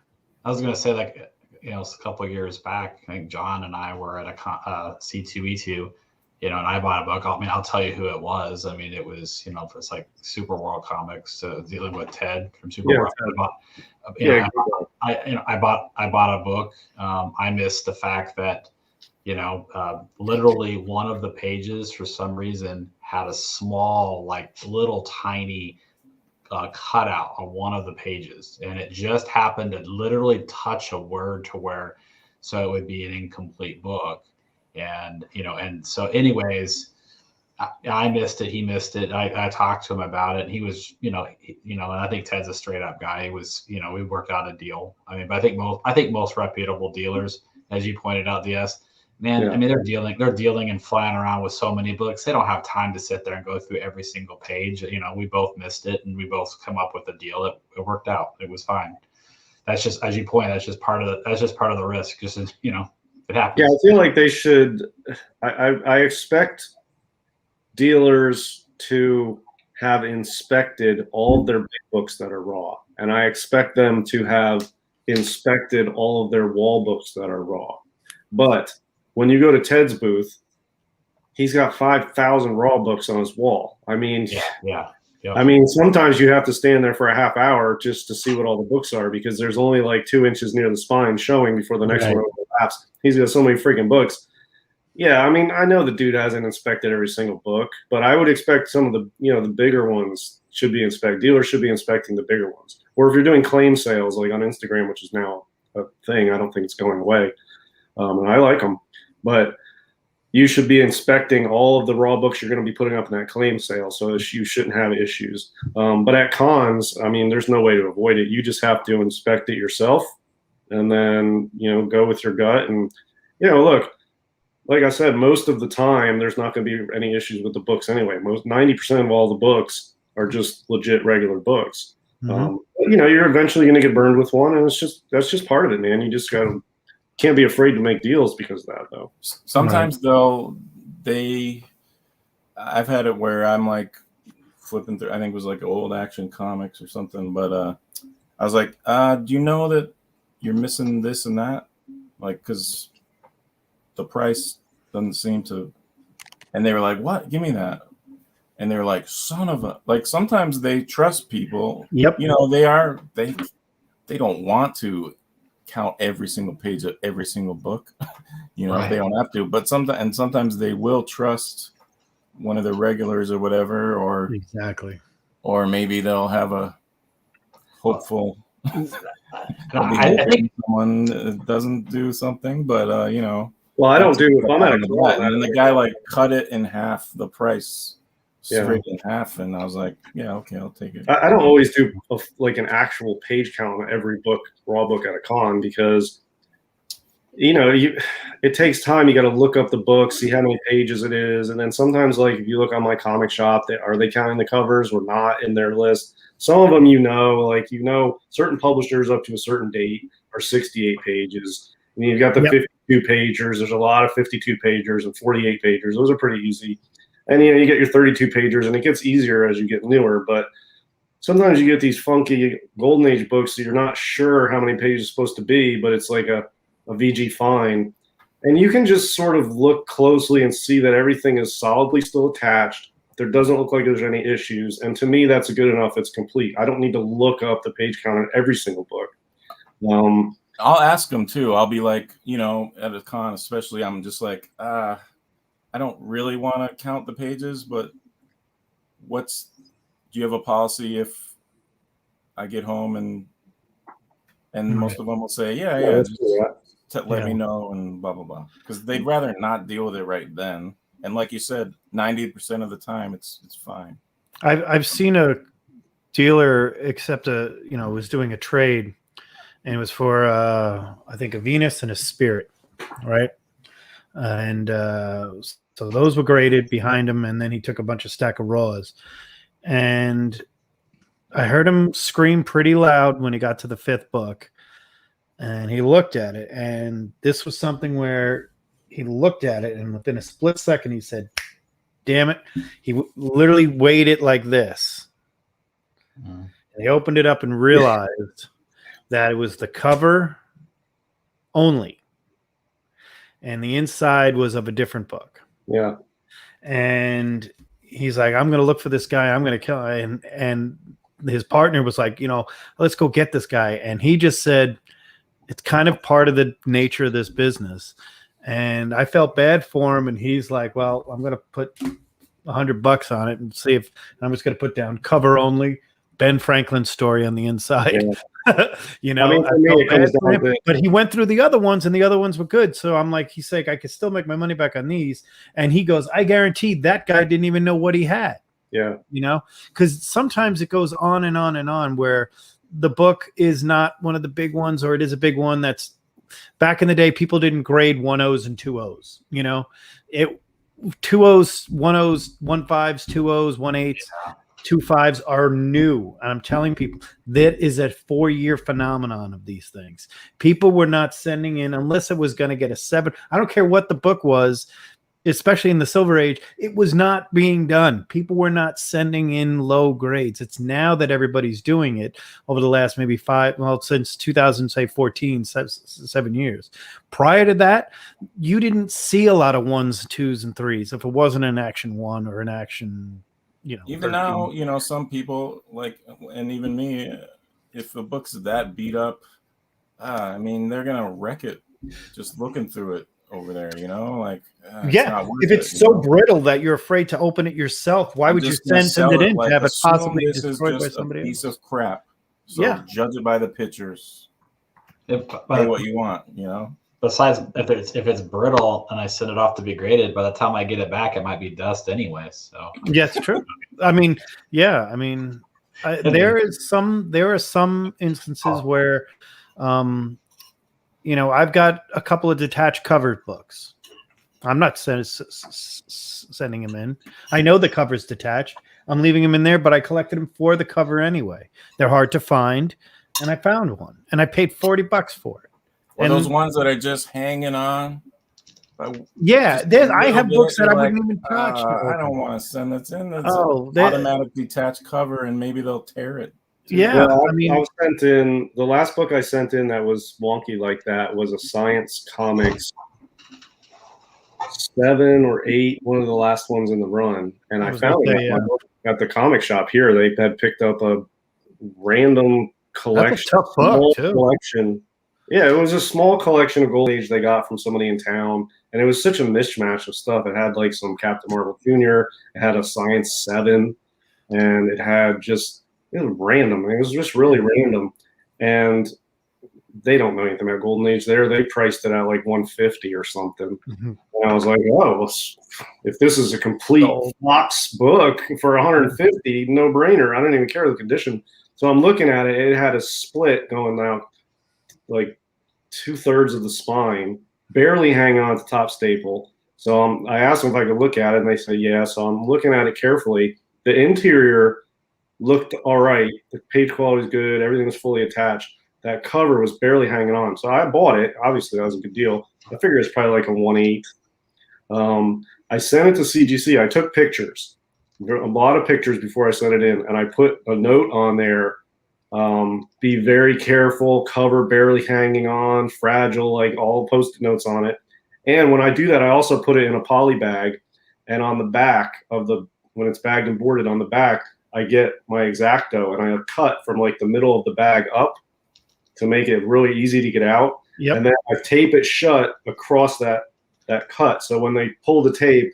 Speaker 4: I was gonna say, like, a couple of years back, I think John and I were at a C2E2, and I bought a book. I mean, I'll tell you who it was. I mean, it was, it's like Super World Comics, dealing with Ted from Super World. I bought a book. I missed the fact that, literally one of the pages for some reason had a small, like little tiny cutout on one of the pages, and it just happened to literally touch a word to where, so it would be an incomplete book. And so anyways, I missed it, he missed it. I talked to him about it, and he was, and I think Ted's a straight up guy. He was, we worked out a deal. I mean, but I think most reputable dealers, as you pointed out, DS, man, yeah. I mean, they're dealing and flying around with so many books. They don't have time to sit there and go through every single page. We both missed it, and we both come up with a deal. It worked out. It was fine. That's just, as you point, that's just part of the risk. Just, it happens.
Speaker 2: Yeah, I feel like they should. I expect dealers to have inspected all of their big books that are raw, and I expect them to have inspected all of their wall books that are raw. But when you go to Ted's booth, he's got 5,000 raw books on his wall. I mean,
Speaker 4: yeah.
Speaker 2: I mean, sometimes you have to stand there for a half hour just to see what all the books are, because there's only like 2 inches near the spine showing before the next one overlaps. He's got so many freaking books. Yeah, I mean, I know the dude hasn't inspected every single book, but I would expect some of the, the bigger ones should be inspected. Dealers should be inspecting the bigger ones. Or if you're doing claim sales, like on Instagram, which is now a thing, I don't think it's going away. And I like them, but you should be inspecting all of the raw books you're going to be putting up in that claim sale, so you shouldn't have issues. But at cons, I mean, there's no way to avoid it. You just have to inspect it yourself, and then go with your gut. And look, like I said, most of the time there's not going to be any issues with the books anyway. 90% of all the books are just legit regular books. Mm-hmm. You're eventually going to get burned with one, and that's just part of it, man. You just can't be afraid to make deals because of that, though.
Speaker 3: Sometimes, though, I've had it where I'm like flipping through, I think it was like old Action Comics or something, but I was like, do you know that you're missing this and that? Like, because the price doesn't seem to, and they were like, what? Give me that. And they were like, son of a, like, sometimes they trust people.
Speaker 1: Yep.
Speaker 3: They don't want to count every single page of every single book,
Speaker 4: Right.
Speaker 3: They don't have to, but sometimes they will trust one of the regulars or whatever, or
Speaker 1: exactly,
Speaker 3: or maybe they'll have a hopeful
Speaker 4: I think
Speaker 3: someone doesn't do something, but
Speaker 2: well, I don't do, if I'm at a call,
Speaker 3: and the guy like cut it in half, the price straight in half, and I was like, yeah, okay, I'll take it.
Speaker 2: I don't always do like an actual page count on every book, raw book at a con, because it takes time. You got to look up the book, see how many pages it is, and then sometimes, like, if you look on my comic shop, are they counting the covers or not in their list? Some of them, certain publishers up to a certain date are 68 pages, and you've got the 52 pagers. There's a lot of 52 pagers and 48 pagers. Those are pretty easy. And you get your 32 pagers, and it gets easier as you get newer. But sometimes you get these funky golden age books that you're not sure how many pages it's supposed to be, but it's like a VG fine. And you can just sort of look closely and see that everything is solidly still attached. There doesn't look like there's any issues. And to me, that's good enough. It's complete. I don't need to look up the page count on every single book.
Speaker 3: I'll ask them too. I'll be like, at a con, especially, I'm just like, I don't really want to count the pages, but do you have a policy if I get home and most of them will say, yeah, just let me know and blah, blah, blah. Because they'd rather not deal with it right then. And like you said, 90% of the time it's fine.
Speaker 1: I've seen a dealer accept was doing a trade, and it was for I think a Venus and a Spirit, right? So those were graded behind him, and then he took a bunch of stack of raws, and I heard him scream pretty loud when he got to the 5th book, and he looked at it, and this was something where he looked at it, and within a split second he said, damn it. He literally weighed it like this. Mm-hmm. And he opened it up and realized that it was the cover only. And the inside was of a different book.
Speaker 2: Yeah.
Speaker 1: And he's like, I'm going to look for this guy. I'm going to kill him. And his partner was like, let's go get this guy. And he just said, it's kind of part of the nature of this business. And I felt bad for him. And he's like, well, I'm going to put $100 on it and see if I'm just going to put down cover only, Ben Franklin's story on the inside. Yeah. But he went through the other ones and the other ones were good. So I'm like, he's like, I could still make my money back on these. And he goes, I guarantee that guy didn't even know what he had.
Speaker 2: Yeah.
Speaker 1: Because sometimes it goes on and on and on where the book is not one of the big ones, or it is a big one that's back in the day, people didn't grade 1.0s and 2.0s, 2.0s, 1.0s, 1.5s, 2.0s, 1.8s. 2.5s are new. And I'm telling people that is a 4-year phenomenon of these things. People were not sending in unless it was going to get a 7. I don't care what the book was, especially in the Silver Age, it was not being done. People were not sending in low grades. It's now that everybody's doing it over the last maybe since 2014, 7 years. Prior to that, you didn't see a lot of 1s, 2s, and 3s if it wasn't an action 1 or an action.
Speaker 3: Even 13. Now, some people like, and even me, if the book's that beat up, they're gonna wreck it just looking through it over there.
Speaker 1: If it's so brittle that you're afraid to open it yourself, why would you send it in to have it possibly destroyed by somebody else?
Speaker 3: Piece of crap. So judge it by the pictures. By what you want,
Speaker 4: Besides, if it's brittle and I send it off to be graded, by the time I get it back, it might be dust anyway. So
Speaker 1: yeah, it's true. There are some instances where, I've got a couple of detached cover books. I'm not sending them in. I know the cover's detached. I'm leaving them in there, but I collected them for the cover anyway. They're hard to find, and I found one, and I paid $40 for it.
Speaker 3: Or those ones that are just hanging on.
Speaker 1: I have books that I wouldn't even touch.
Speaker 3: I don't want to send it in. It's automatic detached cover, and maybe they'll tear it.
Speaker 1: Yeah,
Speaker 2: I was sent in. The last book I sent in that was wonky like that was a Science Comics 7 or 8, one of the last ones in the run, and I found it at the comic shop here. They had picked up a random collection.
Speaker 1: That's a tough book too.
Speaker 2: Collection. Yeah, it was a small collection of Golden Age they got from somebody in town, and it was such a mismatch of stuff. It had like some Captain Marvel Jr., it had a Science 7, and it was random. It was just really random, and they don't know anything about Golden Age there. They priced it at like $150 or something. Mm-hmm. And I was like, if this is a complete box book for $150, no brainer. I don't even care the condition. So I'm looking at it. It had a split going down like 2/3 of the spine, barely hanging on to the top staple. So I asked them if I could look at it, and they said, yeah. So I'm looking at it carefully. The interior looked all right. The page quality was good. Everything was fully attached. That cover was barely hanging on. So I bought it. Obviously, that was a good deal. I figured it's probably like a 1.8. I sent it to CGC. I took pictures, a lot of pictures before I sent it in, and I put a note on there. Be very careful, cover barely hanging on, fragile, like all Post-it notes on it. And when I do that, I also put it in a poly bag, and on the back of when it's bagged and boarded on the back, I get my X-Acto and I cut from like the middle of the bag up to make it really easy to get out. Yep. And then I tape it shut across that cut. So when they pull the tape,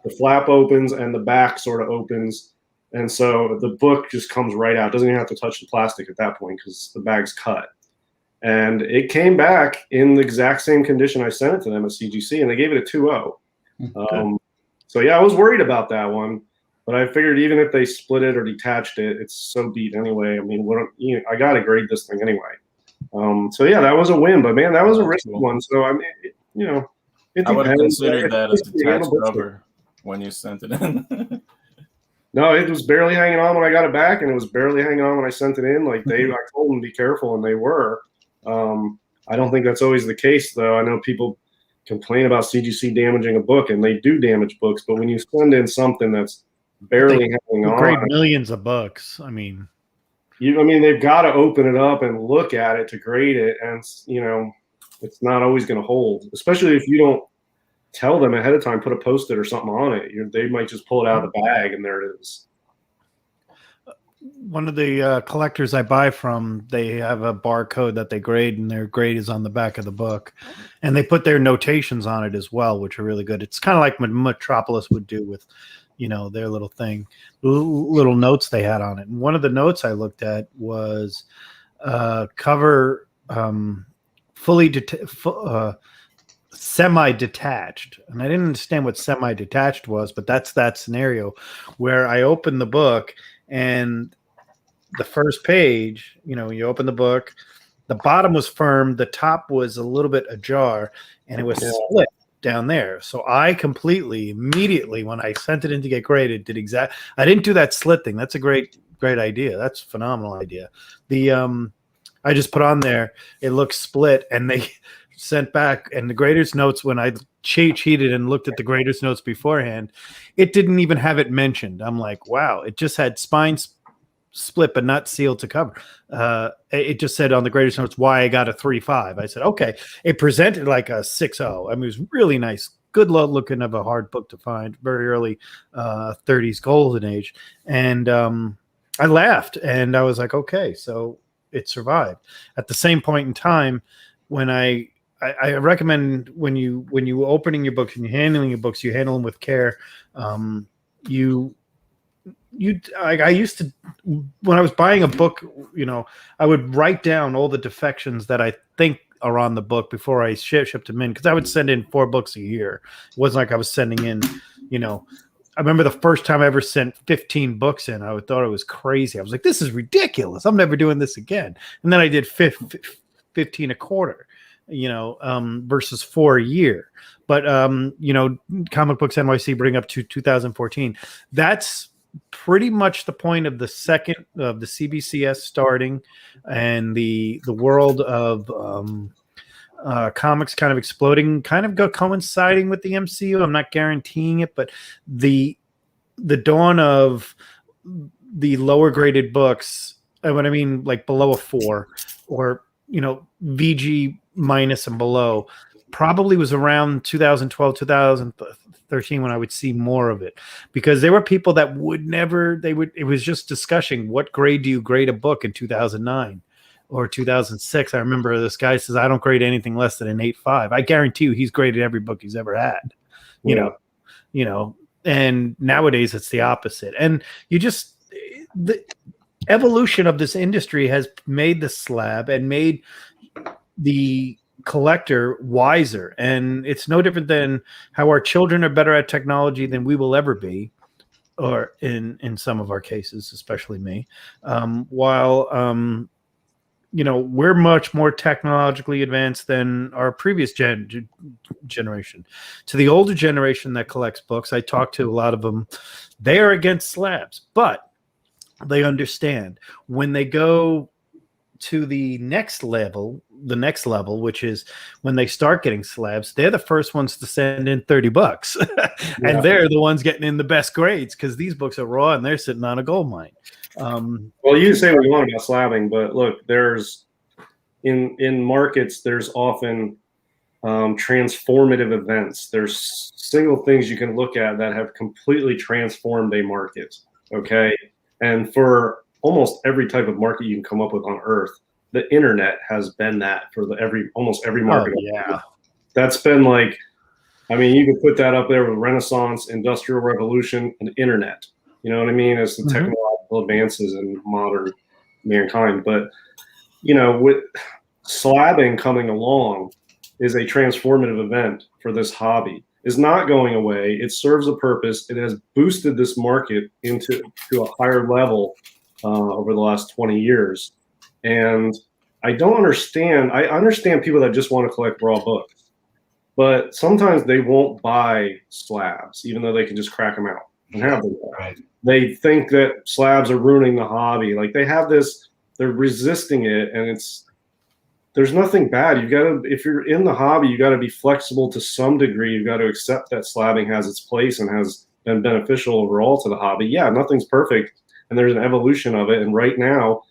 Speaker 2: the flap opens and the back sort of opens. And so the book just comes right out. Doesn't even have to touch the plastic at that point because the bag's cut. And it came back in the exact same condition I sent it to them at CGC, and they gave it a 2.0. So yeah, I was worried about that one, but I figured even if they split it or detached it, it's so beat anyway. I mean, I got to grade this thing anyway. So yeah, that was a win, but man, that was a risky one. So I mean,
Speaker 3: I would have considered that a detached cover when you sent it in.
Speaker 2: No, it was barely hanging on when I got it back, and it was barely hanging on when I sent it in. Like I told them to be careful, and they were. I don't think that's always the case, though. I know people complain about CGC damaging a book, and they do damage books. But when you send in something that's barely hanging on,
Speaker 1: grade millions of books. I mean,
Speaker 2: they've got to open it up and look at it to grade it, and it's not always going to hold, especially if you don't tell them ahead of time, put a Post-it or something on it. They might just pull it out of the bag and there it is.
Speaker 1: One of the collectors I buy from, they have a barcode that they grade, and their grade is on the back of the book, and they put their notations on it as well, which are really good. It's kind of like what Metropolis would do with, their little thing, little notes they had on it. And one of the notes I looked at was cover fully semi-detached, and I didn't understand what semi-detached was, but that's that scenario where I opened the book and the first page, you open the book, the bottom was firm, the top was a little bit ajar, and it was split down there. So I immediately, when I sent it in to get graded, I didn't do that slit thing. That's a great idea. That's a phenomenal idea. I just put on there, it looks split, and they sent back, and the grader's notes, when I cheated and looked at the grader's notes beforehand, it didn't even have it mentioned. I'm like, wow, it just had spine split but not sealed to cover. It just said on the grader's notes why I got a 3.5. I said, okay. It presented like a 6.0. I mean, it was really nice, good looking of a hard book to find, very early 30s golden age. And I laughed, and I was like, okay, so it survived. At the same point in time, when I recommend when you opening your books and you're handling your books, you handle them with care. I used to, when I was buying a book, I would write down all the defections that I think are on the book before I shipped them in, because I would send in 4 books a year. It wasn't like I was sending in, I remember the first time I ever sent 15 books in, I thought it was crazy. I was like, this is ridiculous. I'm never doing this again. And then I did 15 a quarter. Versus 4 a year. But, Comic Books NYC bring up to 2014. That's pretty much the point of the second of the CBCS starting, and the world of comics kind of exploding, kind of coinciding with the MCU. I'm not guaranteeing it, but the dawn of the lower graded books, what I mean, like below a 4 or, VG minus and below, probably was around 2012, 2013 when I would see more of it, because there were people that it was just discussing what grade do you grade a book in 2009 or 2006. I remember this guy says, I don't grade anything less than an 8.5. I guarantee you he's graded every book he's ever had, and nowadays it's the opposite. And the evolution of this industry has made the slab and made the collector wiser, and it's no different than how our children are better at technology than we will ever be, or in some of our cases, especially me, while we're much more technologically advanced than our previous generation. To the older generation that collects books, I talk to a lot of them, they are against slabs, but they understand when they go to the next level, which is when they start getting slabs, they're the first ones to send in $30. And they're the ones getting in the best grades, because these books are raw and they're sitting on a gold mine.
Speaker 2: Well, you say what you want about slabbing, but look, there's in markets, there's often transformative events. There's single things you can look at that have completely transformed a market. Okay. And for almost every type of market you can come up with on earth, the internet has been that for almost every market.
Speaker 1: Oh, yeah.
Speaker 2: That's been like, I mean, you can put that up there with Renaissance, Industrial Revolution, and internet. You know what I mean? As the technological advances in modern mankind. But, with slabbing coming along is a transformative event for this hobby. Is not going away. It serves a purpose. It has boosted this market to a higher level over the last 20 years. And I don't understand. I understand people that just want to collect raw books, but sometimes they won't buy slabs, even though they can just crack them out and have them.
Speaker 4: Right.
Speaker 2: They think that slabs are ruining the hobby. Like they have this, they're resisting it, and there's nothing bad. If you're in the hobby, you got to be flexible to some degree. You got to accept that slabbing has its place and has been beneficial overall to the hobby. Yeah, nothing's perfect, and there's an evolution of it. And right now,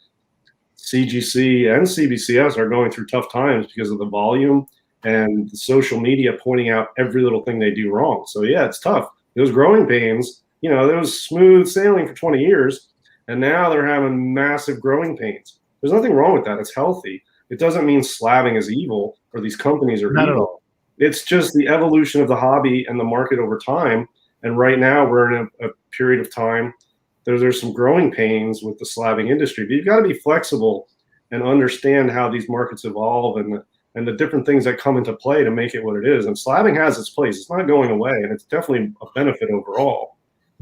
Speaker 2: CGC and CBCS are going through tough times because of the volume and the social media pointing out every little thing they do wrong. So yeah, it's tough. Those growing pains, you know, there was smooth sailing for 20 years, and now they're having massive growing pains. There's nothing wrong with that. It's healthy. It doesn't mean slabbing is evil or these companies are
Speaker 1: Not at
Speaker 2: evil.
Speaker 1: all.
Speaker 2: It's just the evolution of the hobby and the market over time. And right now we're in a period of time. There's some growing pains with the slabbing industry, but you've got to be flexible and understand how these markets evolve and the different things that come into play to make it what it is. And slabbing has its place. It's not going away, and it's definitely a benefit overall.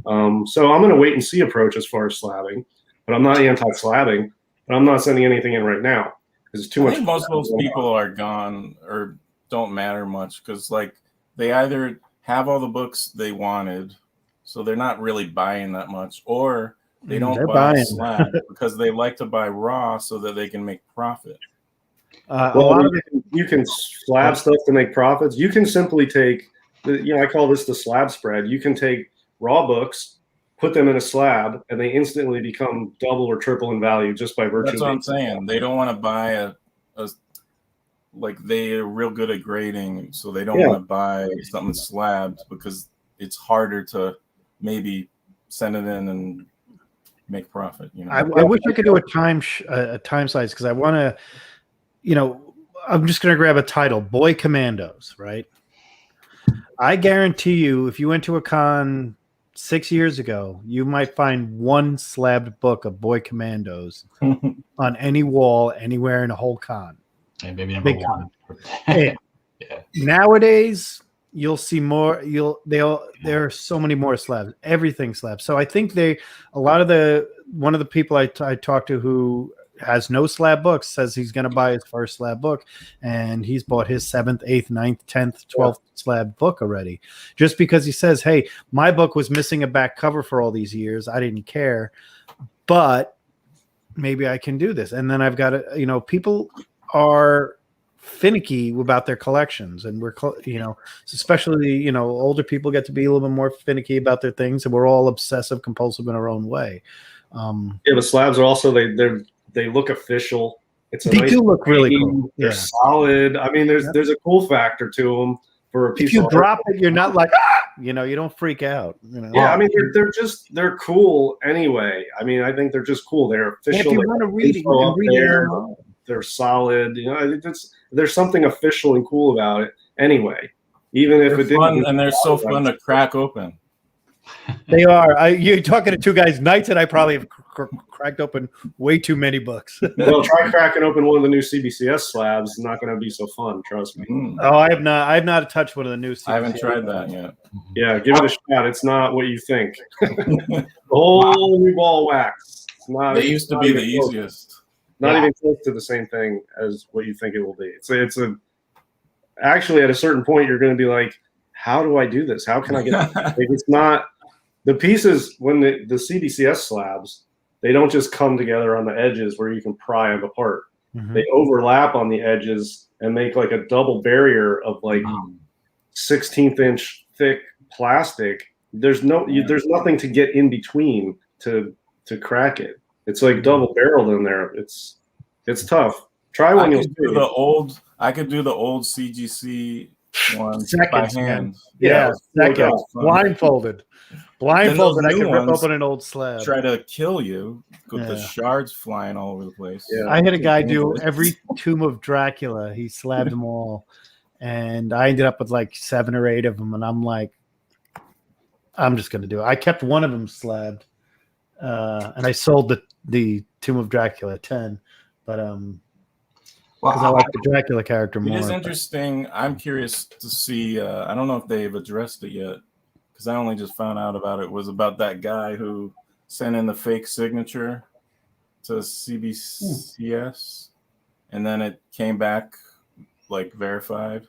Speaker 2: So I'm going to wait and see approach as far as slabbing, but I'm not anti-slabbing, but I'm not sending anything in right now because it's too much.
Speaker 3: I think most of those people are gone or don't matter much because like they either have all the books they wanted, so they're not really buying that much, or they don't buy slab because they like to buy raw so that they can make profit.
Speaker 2: A lot of it, you can slab stuff to make profits. You can simply take, I call this the slab spread. You can take raw books, put them in a slab, and they instantly become double or triple in value just by virtue.
Speaker 3: That's what I'm saying. They don't want to buy like they're real good at grading, so they don't want to buy something slabbed because it's harder to maybe send it in and make profit. You know,
Speaker 1: I wish I could do a time size because I want to. I'm just going to grab a title, Boy Commandos, right? I guarantee you, if you went to a con 6 years ago, you might find one slabbed book of Boy Commandos on any wall, anywhere in a whole con.
Speaker 4: And maybe number one.
Speaker 1: Yeah. Nowadays, you'll see more. There are so many more slabs. Everything slabs. So I think one of the people I talked to who has no slab books says he's going to buy his first slab book, and he's bought his 7th, 8th, 9th, 10th, 12th slab book already, just because he says, hey, my book was missing a back cover for all these years. I didn't care, but maybe I can do this. And then I've got to, people are finicky about their collections, and we're, especially, older people get to be a little bit more finicky about their things, and we're all obsessive compulsive in our own way.
Speaker 2: The slabs are also, they look official.
Speaker 1: They do look really cool.
Speaker 2: They're solid. I mean, there's a cool factor to them for a piece. If
Speaker 1: you drop it, you're not like, you don't freak out.
Speaker 2: Yeah, I mean, they're cool anyway. I mean, I think they're just cool. They're official.
Speaker 1: If you want to read it, you can read it.
Speaker 2: They're solid. There's something official and cool about it anyway. Even if it didn't.
Speaker 3: And they're so fun to crack open.
Speaker 1: They are. You're talking to two guys. Nights and I probably have cracked open way too many books.
Speaker 2: Well, try cracking open one of the new CBCS slabs. It's not going to be so fun. Trust me.
Speaker 1: Oh, I have not touched one of the new CBCS.
Speaker 3: I haven't tried that yet.
Speaker 2: Yeah, give it a shot. It's not what you think. The whole new ball of wax. It's not.
Speaker 3: They used to be the easiest.
Speaker 2: Not even close to the same thing as what you think it will be. Actually, at a certain point, you're going to be like, how do I do this? How can I get it's not the pieces when the CBCS slabs, they don't just come together on the edges where you can pry them apart. Mm-hmm. They overlap on the edges and make like a double barrier of like 16th inch thick plastic. There's nothing to get in between to crack it. It's like double barreled in there. It's tough. Try one.
Speaker 3: I could do the old CGC one
Speaker 1: seconds,
Speaker 3: by hand.
Speaker 1: Yeah, seconds. Blindfolded. I can rip open an old slab.
Speaker 3: Try to kill you with the shards flying all over the place.
Speaker 1: Yeah. I had a guy do every Tomb of Dracula. He slabbed them all, and I ended up with like 7 or 8 of them. And I'm like, I'm just going to do it. I kept one of them slabbed, and I sold the Tomb of Dracula 10, but because I like the Dracula character more.
Speaker 3: It is interesting. I'm curious to see. I don't know if they've addressed it yet, because I only just found out about it. It was about that guy who sent in the fake signature to CBCS, and then it came back like verified.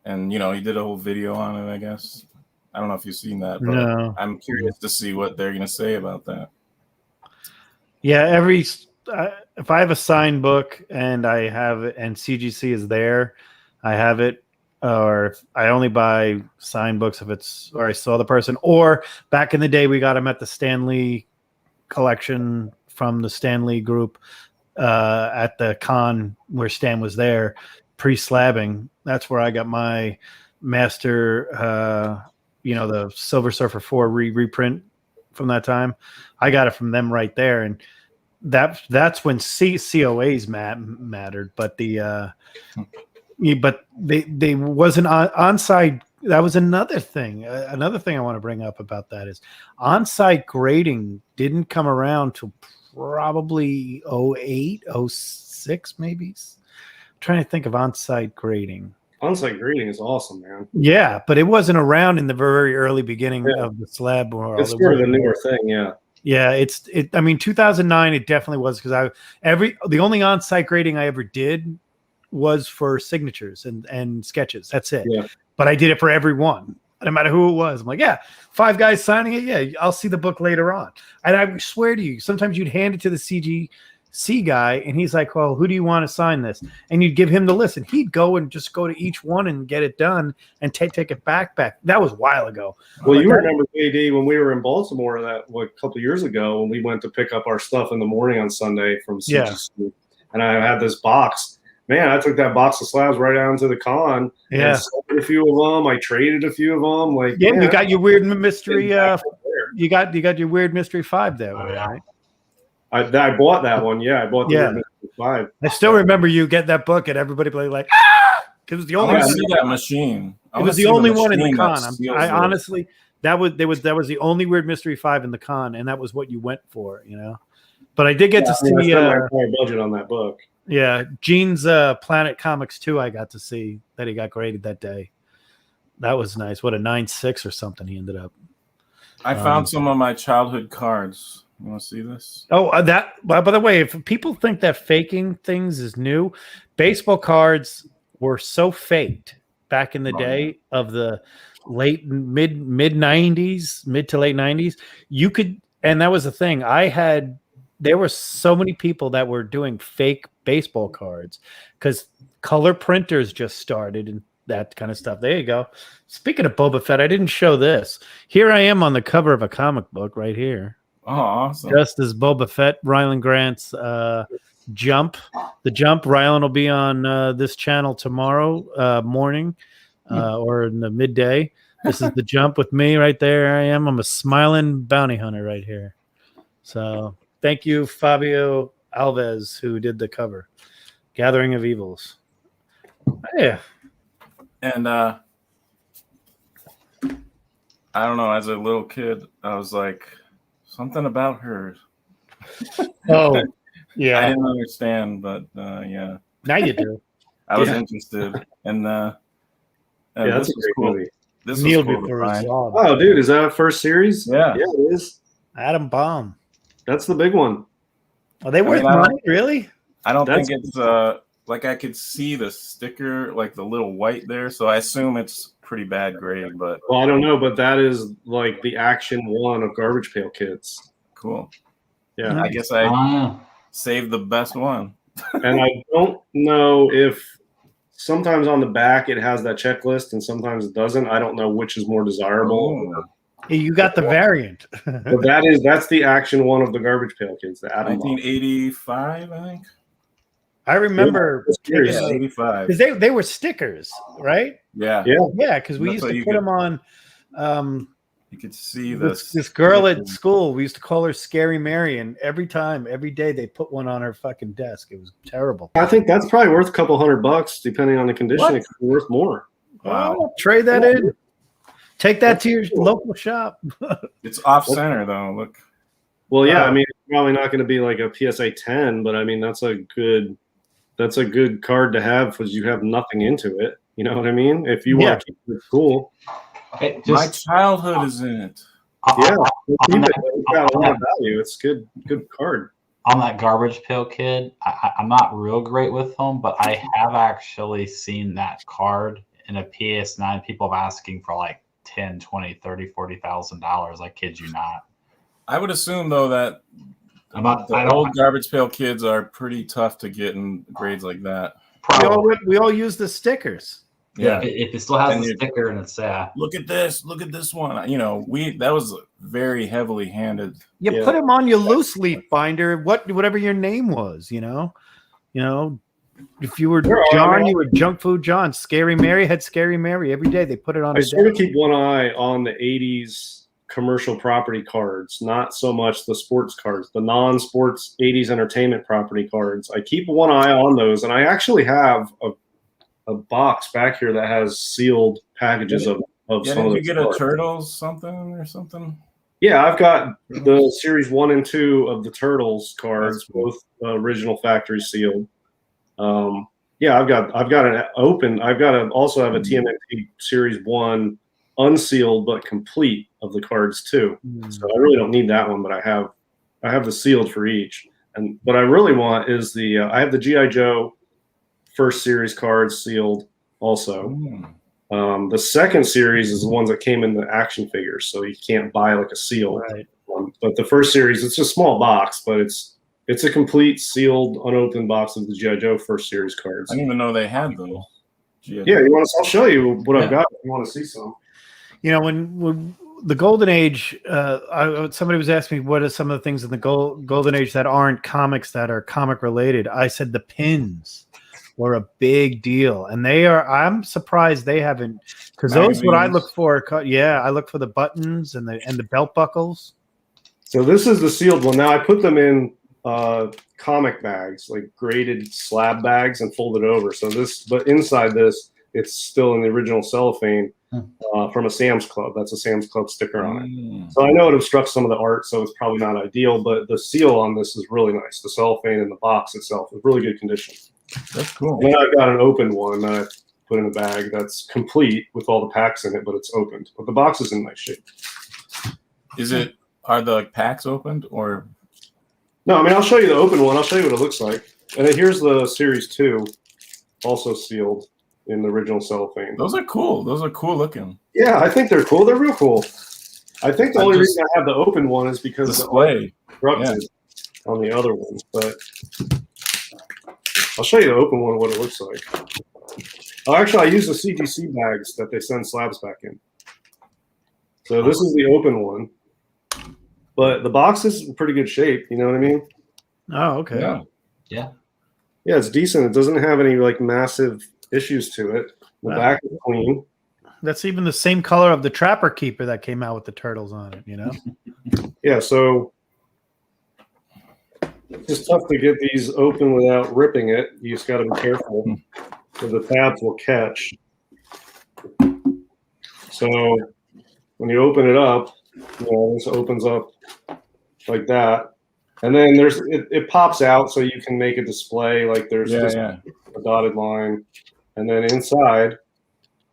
Speaker 3: And he did a whole video on it, I guess. I don't know if you've seen that, but no. I'm curious to see what they're going to say about that.
Speaker 1: Yeah, if I have a signed book and I have it and CGC is there, I have it. Or I only buy signed books if I saw the person. Or back in the day, we got them at the Stanley collection from the Stanley group at the con where Stan was there. pre-slabbing. That's where I got my master, the Silver Surfer 4 reprint from that time. I got it from them right there, and that's when COAs mattered. But but they wasn't onside. That was another thing. Another thing I want to bring up about that is onside grading didn't come around till probably 08, 06 maybe. I'm trying to think of onside grading.
Speaker 2: On-site grading is awesome, man.
Speaker 1: Yeah, but it wasn't around in the very early beginning of the slab world.
Speaker 2: It's sort of a newer thing, yeah.
Speaker 1: Yeah, I mean, 2009, it definitely was, because the only on-site grading I ever did was for signatures and sketches. That's it. Yeah. But I did it for everyone, no matter who it was. I'm like, yeah, 5 guys signing it. Yeah, I'll see the book later on. And I swear to you, sometimes you'd hand it to the CGC guy, and he's like, well, who do you want to sign this? And you'd give him the list, and he'd go and just go to each one and get it done and take it back. That was a while ago.
Speaker 2: Well, you remember, JD, when we were in Baltimore a couple of years ago, when we went to pick up our stuff in the morning on Sunday from CGC, and I had this box. Man, I took that box of slabs right down to the con.
Speaker 1: Yeah,
Speaker 2: and sold a few of them. I traded a few of them. Like,
Speaker 1: yeah, you got your weird mystery. You got your weird mystery 5 there, right?
Speaker 2: I bought that one. Yeah, I bought the weird mystery 5.
Speaker 1: I still remember you get that book and everybody be like, ah! It was the only
Speaker 3: one. See that machine.
Speaker 1: It was the only one in the con. I honestly, that was the only weird mystery 5 in the con, and that was what you went for, But I did get to see
Speaker 2: my budget on that book.
Speaker 1: Yeah, Gene's Planet Comics 2 I got to see that he got graded that day. That was nice. What, a 9.6 or something he ended up.
Speaker 3: I found some of my childhood cards. You want to see this?
Speaker 1: Oh, by the way, if people think that faking things is new, baseball cards were so faked back in the day of the mid 90s, mid to late 90s. You could, and that was the thing. There were so many people that were doing fake baseball cards because color printers just started and that kind of stuff. There you go. Speaking of Boba Fett, I didn't show this. Here I am on the cover of a comic book right here.
Speaker 3: Oh, awesome.
Speaker 1: Just as Boba Fett, Rylan Grant's Jump. The Jump. Rylan will be on this channel tomorrow morning or in the midday. This is the Jump with me right there. I am. I'm a smiling bounty hunter right here. So thank you, Fabio Alves, who did the cover. Gathering of Evils. Yeah.
Speaker 3: And I don't know, as a little kid, I was like, something about her.
Speaker 1: Oh, yeah.
Speaker 3: I didn't understand, but yeah.
Speaker 1: Now you do.
Speaker 3: I was interested. And
Speaker 2: that's a great movie.
Speaker 3: This
Speaker 1: Neil
Speaker 3: was cool.
Speaker 2: Oh, dude, is that a first series?
Speaker 3: Yeah.
Speaker 2: Yeah, it is.
Speaker 1: Adam Baum.
Speaker 2: That's the big one.
Speaker 1: Are they worth money? Really?
Speaker 3: I don't think it's like I could see the sticker, like the little white there, so I assume it's pretty bad grade. But
Speaker 2: I don't know, but that is like the action one of Garbage Pail Kids.
Speaker 3: Cool.
Speaker 2: Yeah,
Speaker 3: I guess I saved the best one.
Speaker 2: And I don't know if sometimes on the back it has that checklist, and sometimes it doesn't. I don't know which is more desirable.
Speaker 3: Oh.
Speaker 1: You got the variant.
Speaker 2: But that's the action one of the Garbage Pail Kids. The Adam
Speaker 3: 1985, I think.
Speaker 1: I remember
Speaker 3: 85
Speaker 1: because they were stickers, right?
Speaker 3: Yeah,
Speaker 1: because we used to put them on.
Speaker 3: You could see
Speaker 1: this girl at school. We used to call her Scary Mary, and every day they put one on her fucking desk. It was terrible.
Speaker 2: I think that's probably worth a couple $100, depending on the condition. What? It could be worth more.
Speaker 1: Wow! Trade that in. Take that to your local shop.
Speaker 3: It's off center though. Look.
Speaker 2: Well, yeah. I mean, it's probably not going to be like a PSA 10, but I mean, that's a good card to have because you have nothing into it. You know what I mean? If you want to keep it cool.
Speaker 3: My childhood is in it.
Speaker 2: Yeah, it's got a lot of value. It's good card.
Speaker 4: On that Garbage Pail Kid, I'm not real great with them, but I have actually seen that card in a PS9. People have asking for like $10,000, $20,000, $30,000, $40,000. I kid you not.
Speaker 3: I would assume though that the old Garbage Pail Kids are pretty tough to get in grades like that.
Speaker 1: We all use the stickers.
Speaker 4: Yeah, if it still has a sticker and it's
Speaker 3: look at this one. You know, that was very heavily handed.
Speaker 1: You put them on your loose leaf binder, whatever your name was. You know, If you were
Speaker 2: There are,
Speaker 1: John,
Speaker 2: I mean,
Speaker 1: you were Junk Food John. Scary Mary had Scary Mary every day. They put it on.
Speaker 2: I
Speaker 1: his
Speaker 2: sort of
Speaker 1: desk.
Speaker 2: keep one eye on the 80s commercial property cards, not so much the sports cards, the non-sports 80s entertainment property cards. I keep one eye on those, and I actually have a box back here that has sealed packages of
Speaker 3: Yeah,
Speaker 2: some of
Speaker 3: did you
Speaker 2: those
Speaker 3: get a
Speaker 2: cards.
Speaker 3: Turtles something or something?
Speaker 2: Yeah, I've got the series 1 and 2 of the Turtles cards,
Speaker 3: That's cool.
Speaker 2: both original factory sealed. Yeah, I've got an open. I've got to also have a TMNT series 1 unsealed but complete of the cards too. So I really don't need that one, but I have the sealed for each. And what I really want is I have the GI Joe first series cards sealed also. The second series is the ones that came in the action figures, so you can't buy like a seal.
Speaker 1: Right.
Speaker 2: But the first series, it's a small box, but it's a complete sealed, unopened box of the GI Joe first series cards.
Speaker 3: I didn't even know they had those.
Speaker 2: Yeah, I'll show you what I've got if you want to see some.
Speaker 1: You know, when the Golden Age, somebody was asking me what are some of the things in the Golden Age that aren't comics that are comic related. I said the pins were a big deal, and they are. I'm surprised they haven't, because those what I look for. Yeah, I look for the buttons and the belt buckles.
Speaker 2: So this is the sealed one. Now I put them in comic bags, like graded slab bags, and folded over. So but inside this, it's still in the original cellophane from a Sam's Club. That's a Sam's Club sticker on it. So I know it obstructs some of the art, so it's probably not ideal, but the seal on this is really nice. The cellophane and the box itself is really good condition. That's cool. And then I've got an open one that I put in a bag that's complete with all the packs in it, but it's opened. But the box is in nice shape.
Speaker 3: Are the packs opened or?
Speaker 2: No, I mean, I'll show you the open one. I'll show you what it looks like. And then here's the Series 2, also sealed in the original cellophane.
Speaker 3: Those are cool. Those are cool looking.
Speaker 2: Yeah, I think they're cool. They're real cool. I think the only reason I have the open one is because
Speaker 3: display
Speaker 2: on the other one. But I'll show you the open one, what it looks like. Oh, actually, I use the CGC bags that they send slabs back in. So this is the open one. But the box is in pretty good shape. You know what I mean?
Speaker 1: Oh, okay.
Speaker 4: Yeah,
Speaker 2: it's decent. It doesn't have any like massive issues to it. The back is clean.
Speaker 1: That's even the same color of the Trapper Keeper that came out with the turtles on it, you know?
Speaker 2: Yeah, so it's just tough to get these open without ripping it. You just got to be careful, because the tabs will catch. So when you open it up, this opens up like that. And then it pops out so you can make a display, like there's just a dotted line. And then inside,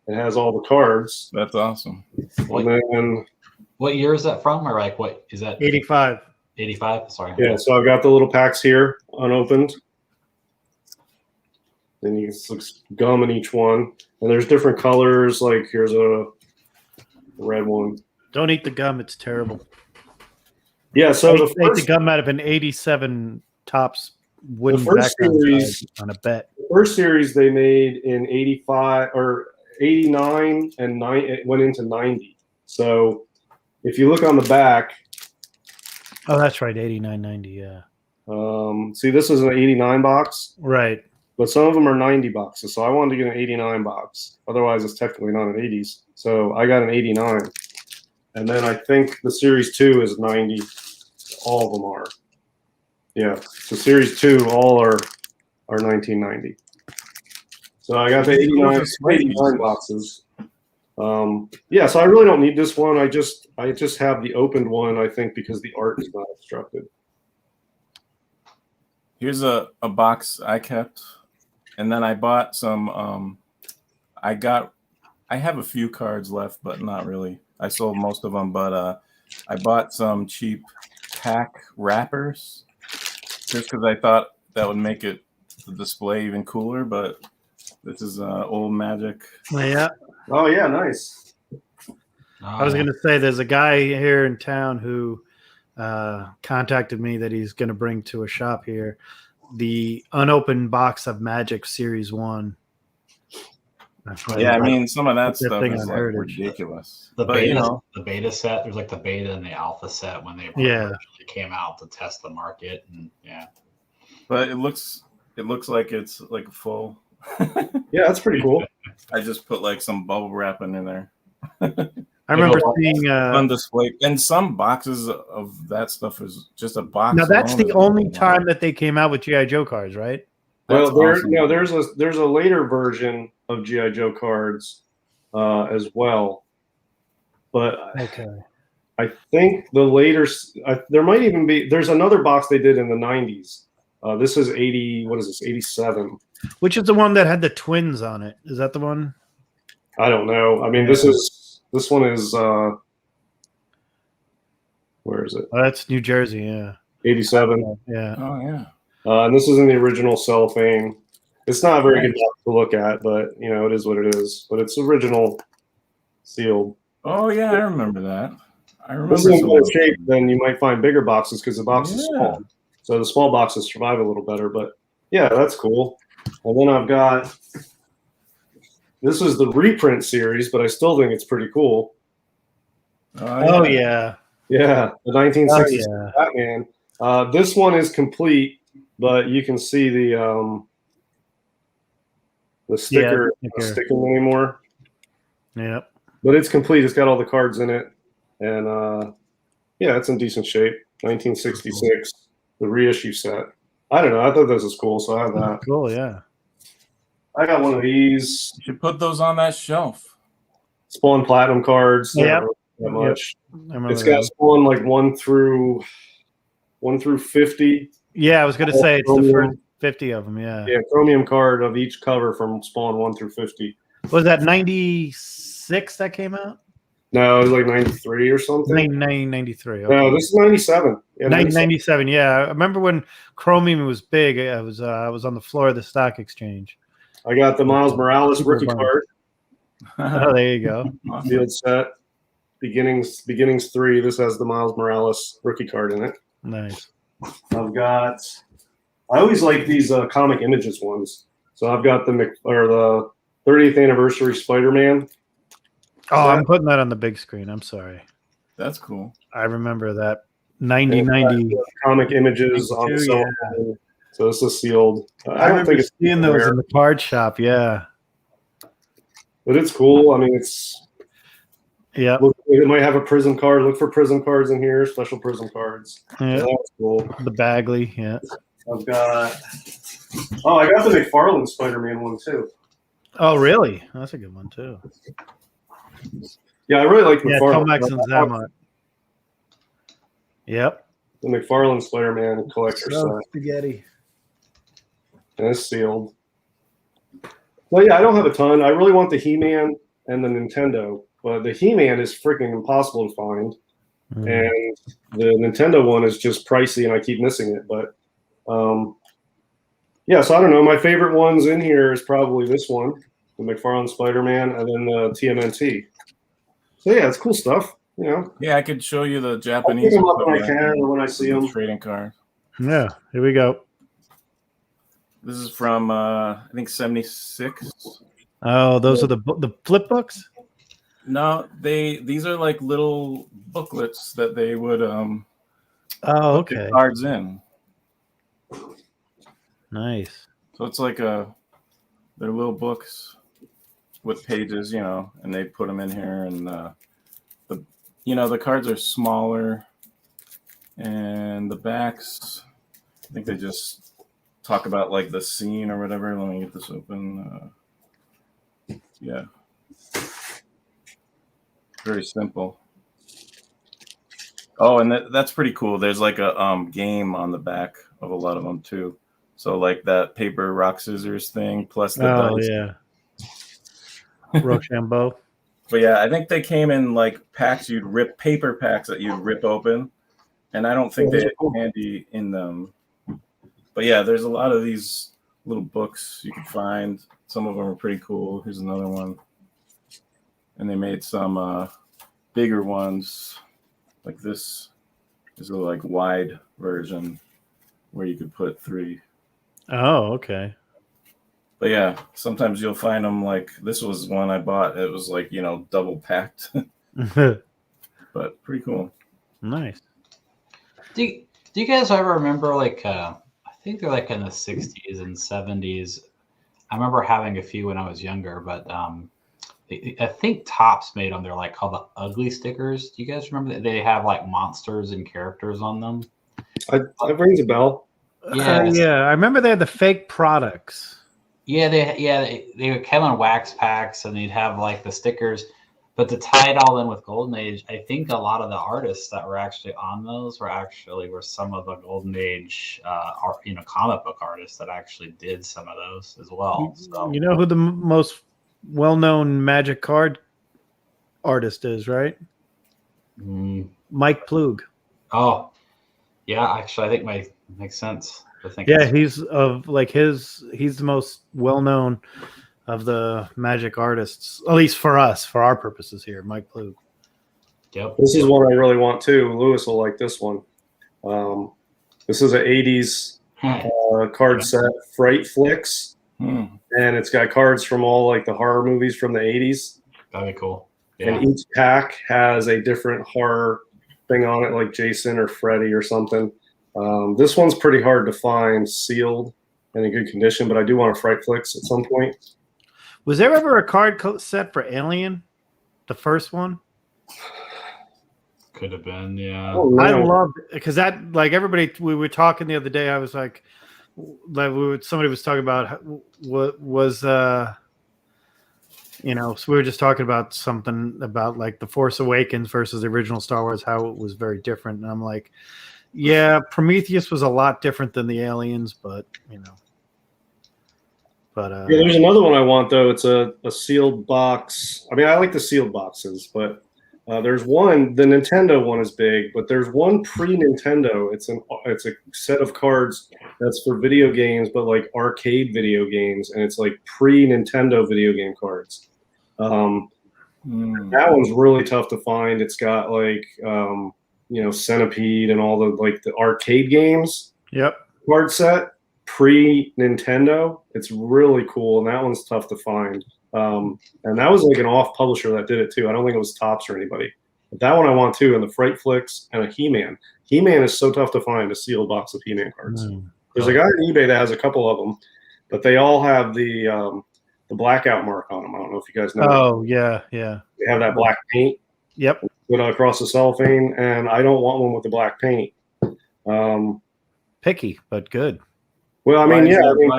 Speaker 2: it has all the cards.
Speaker 3: That's awesome.
Speaker 4: What year is that from? Or like what is that?
Speaker 1: 85.
Speaker 4: 85? Sorry.
Speaker 2: Yeah, so I've got the little packs here unopened. Then you can gum in each one. And there's different colors, like here's a red one.
Speaker 1: Don't eat the gum, it's terrible.
Speaker 2: Yeah, so
Speaker 1: the gum out of an 87 Topps wooden background
Speaker 2: series
Speaker 1: on a bet.
Speaker 2: The first series they made in 85 or 89 and it went into 90. So if you look on the back.
Speaker 1: Oh, that's right, 89, 90, yeah.
Speaker 2: See, this is an 89 box.
Speaker 1: Right.
Speaker 2: But some of them are 90 boxes. So I wanted to get an 89 box. Otherwise, it's technically not an 80s. So I got an 89. And then I think the Series 2 is 90. All of them are. Yeah. So Series 2, all are 1990. So I got the 89 boxes. Yeah, so I really don't need this one. I just have the opened one, I think, because the art is not obstructed.
Speaker 3: Here's a box I kept. And then I bought some I have a few cards left, but not really. I sold most of them, but I bought some cheap pack wrappers just because I thought that would make the display even cooler. But this is old Magic.
Speaker 1: Yeah.
Speaker 2: Oh yeah, nice.
Speaker 1: I was going to say there's a guy here in town who contacted me that he's going to bring to a shop here the unopened box of Magic Series 1.
Speaker 3: I mean, some of that stuff is like ridiculous.
Speaker 4: The beta set, there's like the beta and the alpha set when they originally came out to test the market, and but
Speaker 3: it looks It looks like it's like a full.
Speaker 2: Yeah, that's pretty cool.
Speaker 3: I just put like some bubble wrapping in there.
Speaker 1: I remember seeing
Speaker 3: Fun display, and some boxes of that stuff is just a box.
Speaker 1: now that's
Speaker 3: alone
Speaker 1: the
Speaker 3: is
Speaker 1: only
Speaker 3: really
Speaker 1: time
Speaker 3: long.
Speaker 1: that they came out with GI Joe cards, right?
Speaker 2: Well,
Speaker 3: That's awesome.
Speaker 2: there's a later version of GI Joe cards as well, but
Speaker 1: Okay.
Speaker 2: I think the later there might even be there's another box they did in the 90s. This is 80. What is this? 87.
Speaker 1: Which is the one that had the twins on it? Is that the one?
Speaker 2: I don't know. I mean,
Speaker 1: Yeah.
Speaker 2: this one is where is it?
Speaker 1: Oh, that's New Jersey. Yeah.
Speaker 2: 87.
Speaker 1: Yeah.
Speaker 3: Oh yeah.
Speaker 2: And this is in the original cellophane. It's not a very good box to look at, but you know, it is what it is. But it's original sealed.
Speaker 3: Oh yeah, I remember that. I remember.
Speaker 2: This is in
Speaker 3: some
Speaker 2: better
Speaker 3: of
Speaker 2: shape
Speaker 3: those.
Speaker 2: than you might find bigger boxes because the box is
Speaker 3: Yeah.
Speaker 2: small. So the small boxes survive a little better. But yeah, that's cool. And then I've got this is the reprint series, but I still think it's pretty cool.
Speaker 1: Oh yeah.
Speaker 2: Yeah, the
Speaker 1: Oh
Speaker 2: 1960s
Speaker 1: yeah.
Speaker 2: Batman. This one is complete, but you can see the sticker
Speaker 1: Yeah,
Speaker 2: not sticking anymore.
Speaker 1: Yeah.
Speaker 2: But it's complete. It's got all the cards in it, and yeah, it's in decent shape. 1966, the reissue set. I don't know. I thought this was cool, so I have that.
Speaker 1: Cool. Yeah.
Speaker 2: I got one of these
Speaker 3: You should put those on that shelf.
Speaker 2: Spawn Platinum cards. They're
Speaker 1: Yeah.
Speaker 2: not that much.
Speaker 1: I remember
Speaker 2: It's got
Speaker 1: that.
Speaker 2: Spawn like 1 through 50.
Speaker 1: Yeah, I was gonna say it's the
Speaker 2: Chromium.
Speaker 1: first 50 of them. Yeah.
Speaker 2: Yeah, chromium card of each cover from Spawn 1 through 50.
Speaker 1: Was that 96 that came out?
Speaker 2: No, it was like 93 or something.
Speaker 1: 1993.
Speaker 2: No, this is 97. Yeah,
Speaker 1: 1997. Yeah, I remember when Chromium was big. I was on the floor of the stock exchange.
Speaker 2: I got the Miles Morales
Speaker 1: Super
Speaker 2: rookie
Speaker 1: fun.
Speaker 2: card,
Speaker 1: Oh, there you go.
Speaker 3: Awesome.
Speaker 2: field set. Beginnings 3. This has the Miles Morales rookie card in it.
Speaker 1: Nice.
Speaker 2: I've got. I always like these comic images ones. So I've got the 30th anniversary Spider-Man.
Speaker 1: Oh, I'm putting that on the big screen. I'm sorry.
Speaker 3: That's cool.
Speaker 1: I remember that 90.
Speaker 2: Comic images on the
Speaker 1: 92,
Speaker 2: cellophane. So this is sealed. I don't
Speaker 1: remember
Speaker 2: think it's
Speaker 1: seeing those
Speaker 2: rare,
Speaker 1: in the card shop. Yeah.
Speaker 2: but it's cool. I mean, it's
Speaker 1: Yeah.
Speaker 2: it might have a prism card. Look for prism cards in here. Special prism cards. So
Speaker 1: Yeah.
Speaker 2: that's cool.
Speaker 1: The Bagley. Yeah.
Speaker 2: I've got. Oh, I got the McFarlane Spider-Man one too.
Speaker 1: Oh, really? That's a good one too.
Speaker 2: Yeah, I really like
Speaker 1: Yeah.
Speaker 2: McFarlane.
Speaker 1: Tomax and Zammar. Yep.
Speaker 2: The McFarlane Spider-Man collector set.
Speaker 1: Spaghetti.
Speaker 2: And it's sealed. Well, yeah, I don't have a ton. I really want the He-Man and the Nintendo, but the He-Man is freaking impossible to find, and the Nintendo one is just pricey, and I keep missing it. But yeah, so I don't know. My favorite ones in here is probably this one, the McFarlane Spider-Man, and then the TMNT. So yeah, it's cool stuff. You know,
Speaker 3: Yeah, I could show you the
Speaker 2: I'll pick
Speaker 3: Japanese
Speaker 2: them up when I
Speaker 3: equivalent
Speaker 2: can or when I see them.
Speaker 3: trading card.
Speaker 1: Yeah. Here we go.
Speaker 3: This is from I think 76.
Speaker 1: Oh, those are the flip books.
Speaker 3: No, these are like little booklets that they would
Speaker 1: Oh,
Speaker 3: put the
Speaker 1: okay.
Speaker 3: cards in.
Speaker 1: Nice.
Speaker 3: So it's like they're little books with pages, you know, and they put them in here, and the cards are smaller, and the backs, I think they just talk about like the scene or whatever. Let me get this open. Yeah, very simple. Oh, and that's pretty cool. There's like a game on the back of a lot of them too. So like that paper rock scissors thing plus the
Speaker 1: Oh
Speaker 3: dice.
Speaker 1: yeah. Rochambeau.
Speaker 3: But yeah, I think they came in like packs. You'd rip paper packs that you'd rip open, and I don't think they had candy in them. But yeah, there's a lot of these little books you can find. Some of them are pretty cool. Here's another one, and they made some bigger ones, like this. Is a like wide version where you could put 3.
Speaker 1: Oh, okay.
Speaker 3: But yeah, sometimes you'll find them like this was one I bought. It was like, double packed, but pretty cool.
Speaker 1: Nice.
Speaker 4: Do you guys ever remember, like, I think they're like in the 60s and 70s. I remember having a few when I was younger, but I think Topps made them. They're like called the ugly stickers. Do you guys remember that? They have like monsters and characters on them.
Speaker 2: That rings a bell.
Speaker 4: Yeah,
Speaker 1: I remember they had the fake products.
Speaker 4: Yeah, they would come in wax packs, and they'd have like the stickers. But to tie it all in with Golden Age, I think a lot of the artists that were actually on those were some of the Golden Age, comic book artists that actually did some of those as well. So
Speaker 1: You know who the most well-known Magic card artist is, right? Mike Plug.
Speaker 4: Oh, yeah. Actually, I think makes sense.
Speaker 1: Yeah, he's the most well-known of the Magic artists, at least for us, for our purposes here. Mike Plug.
Speaker 4: Yep.
Speaker 2: This is one I really want too. Lewis will like this one. This is an 80s card set, Fright Flicks. And it's got cards from all like the horror movies from the 80s.
Speaker 4: That'd be cool. Yeah.
Speaker 2: And each pack has a different horror thing on it, like Jason or Freddy or something. This one's pretty hard to find sealed and in good condition, but I do want a Fright Flicks at some point.
Speaker 1: Was there ever a card set for Alien? The first one?
Speaker 4: Could have been, yeah.
Speaker 2: Oh, no.
Speaker 1: I loved it because that, like everybody, we were talking the other day. I was like somebody was talking about what was, so we were just talking about something about like the Force Awakens versus the original Star Wars, how it was very different. And I'm like, yeah, Prometheus was a lot different than the Aliens, but yeah,
Speaker 2: there's another one I want though. It's a sealed box. I mean, I like the sealed boxes, but there's one. The Nintendo one is big, but there's one pre-Nintendo. It's a set of cards that's for video games, but like arcade video games, and it's like pre-Nintendo video game cards. That one's really tough to find. It's got like Centipede and all the arcade games.
Speaker 1: Yep.
Speaker 2: Card set pre-Nintendo. It's really cool, and that one's tough to find. And that was like an off publisher that did it too. I don't think it was Topps or anybody. But that one I want too, and the Fright Flicks and a He-Man. He-Man is so tough to find, a sealed box of He-Man cards. There's a guy on eBay that has a couple of them, but they all have the blackout mark on them. I don't know if you guys know.
Speaker 1: Oh, yeah.
Speaker 2: They have that black paint.
Speaker 1: Yep.
Speaker 2: Put across the cellophane, and I don't want one with the black paint.
Speaker 1: Picky, but good.
Speaker 2: Well, I mean,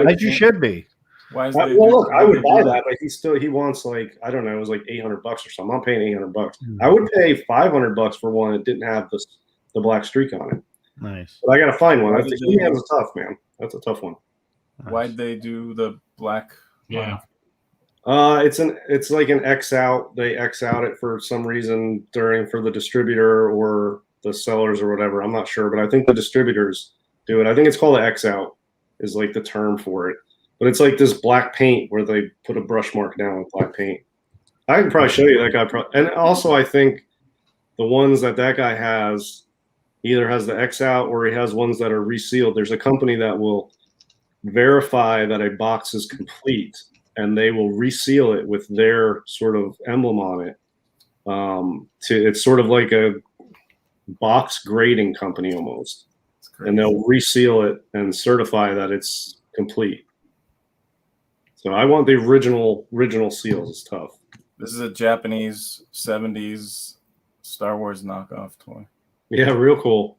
Speaker 1: as you should be.
Speaker 3: Why is
Speaker 2: look, I would buy that, but he wants like, I don't know, it was like $800 or something. I'm paying $800. I would pay $500 for one that didn't have the black streak on it.
Speaker 1: Nice.
Speaker 2: But I got to find one. I think He-Man's tough, man. That's a tough one.
Speaker 3: Why'd they do the black?
Speaker 4: Yeah.
Speaker 2: It's like an X out. They X out it for some reason for the distributor or the sellers or whatever. I'm not sure, but I think the distributors do it. I think it's called an X out is like the term for it. But it's like this black paint where they put a brush mark down with black paint. I can probably show you that guy. And also, I think the ones that guy has either has the X out or he has ones that are resealed. There's a company that will verify that a box is complete, and they will reseal it with their sort of emblem on it. It's sort of like a box grading company almost. And they'll reseal it and certify that it's complete. So I want the original seals. It's tough.
Speaker 3: This is a Japanese 70s Star Wars knockoff toy.
Speaker 2: Yeah, real cool.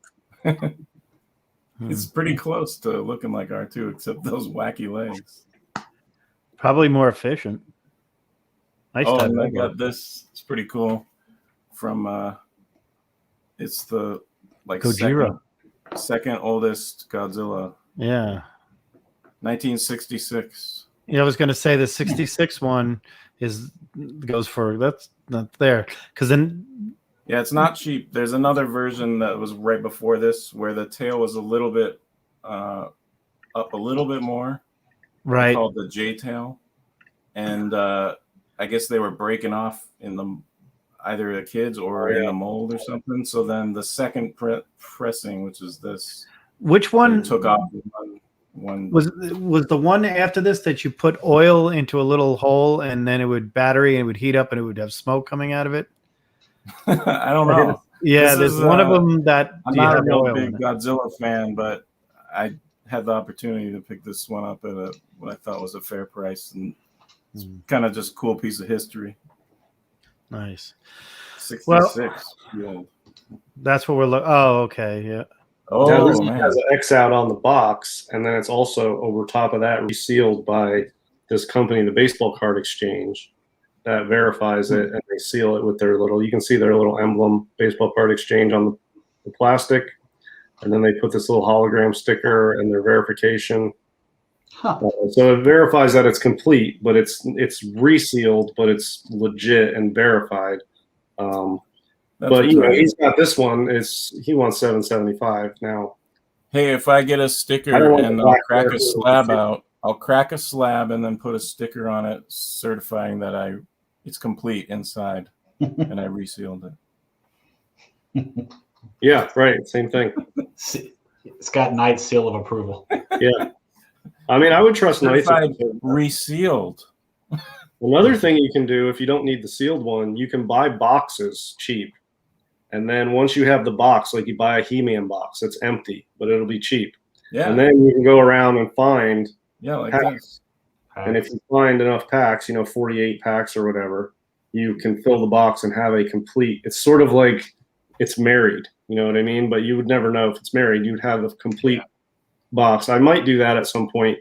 Speaker 3: It's pretty close to looking like R2, except those wacky legs.
Speaker 1: Probably more efficient. Nice.
Speaker 3: And I got this. It's pretty cool. From it's the like
Speaker 1: Gojira.
Speaker 3: Second oldest Godzilla.
Speaker 1: Yeah.
Speaker 3: 1966.
Speaker 1: Yeah, I was going to say the 66 one goes for that's not there because then.
Speaker 3: Yeah, it's not cheap. There's another version that was right before this where the tail was a little bit up a little bit more.
Speaker 1: Right.
Speaker 3: Called the J tail, and I guess they were breaking off in either the kids or in the mold or something. So then the second pressing, which is this,
Speaker 1: which one
Speaker 3: took off one
Speaker 1: was the one after this that you put oil into a little hole and then it would battery and it would heat up and it would have smoke coming out of it?
Speaker 3: I don't know.
Speaker 1: Yeah, there's one of them that
Speaker 3: I'm not a real big Godzilla fan, but I had the opportunity to pick this one up at what I thought was a fair price, and it's kind of just a cool piece of history.
Speaker 1: Nice.
Speaker 3: 66. Yeah.
Speaker 1: That's what we're looking. Oh, okay, yeah.
Speaker 3: Oh,
Speaker 2: now, this
Speaker 3: man.
Speaker 2: has an X out on the box, and then it's also over top of that resealed by this company, the Baseball Card Exchange, that verifies it, and they seal it with their little. You can see their little emblem, Baseball Card Exchange, on the plastic, and then they put this little hologram sticker and their verification.
Speaker 4: Huh.
Speaker 2: So it verifies that it's complete, but it's resealed, but it's legit and verified. But he's got this one. He wants $775 now.
Speaker 3: Hey, if I get a sticker and I'll crack a slab out, I'll crack a slab and then put a sticker on it certifying that it's complete inside and I resealed it.
Speaker 2: Yeah, right. Same thing.
Speaker 4: It's got Knight's seal of approval.
Speaker 2: Yeah. I mean, I would trust Knights.
Speaker 3: Resealed.
Speaker 2: Another thing you can do if you don't need the sealed one, you can buy boxes cheap. And then once you have the box, like you buy a He-Man box, it's empty, but it'll be cheap.
Speaker 3: Yeah.
Speaker 2: And then you can go around and find
Speaker 3: like
Speaker 2: packs.
Speaker 3: this.
Speaker 2: And if you find enough packs, 48 packs or whatever, you can fill the box and have a complete. It's sort of like it's married, you know what I mean? But you would never know if it's married. You'd have a complete box. I might do that at some point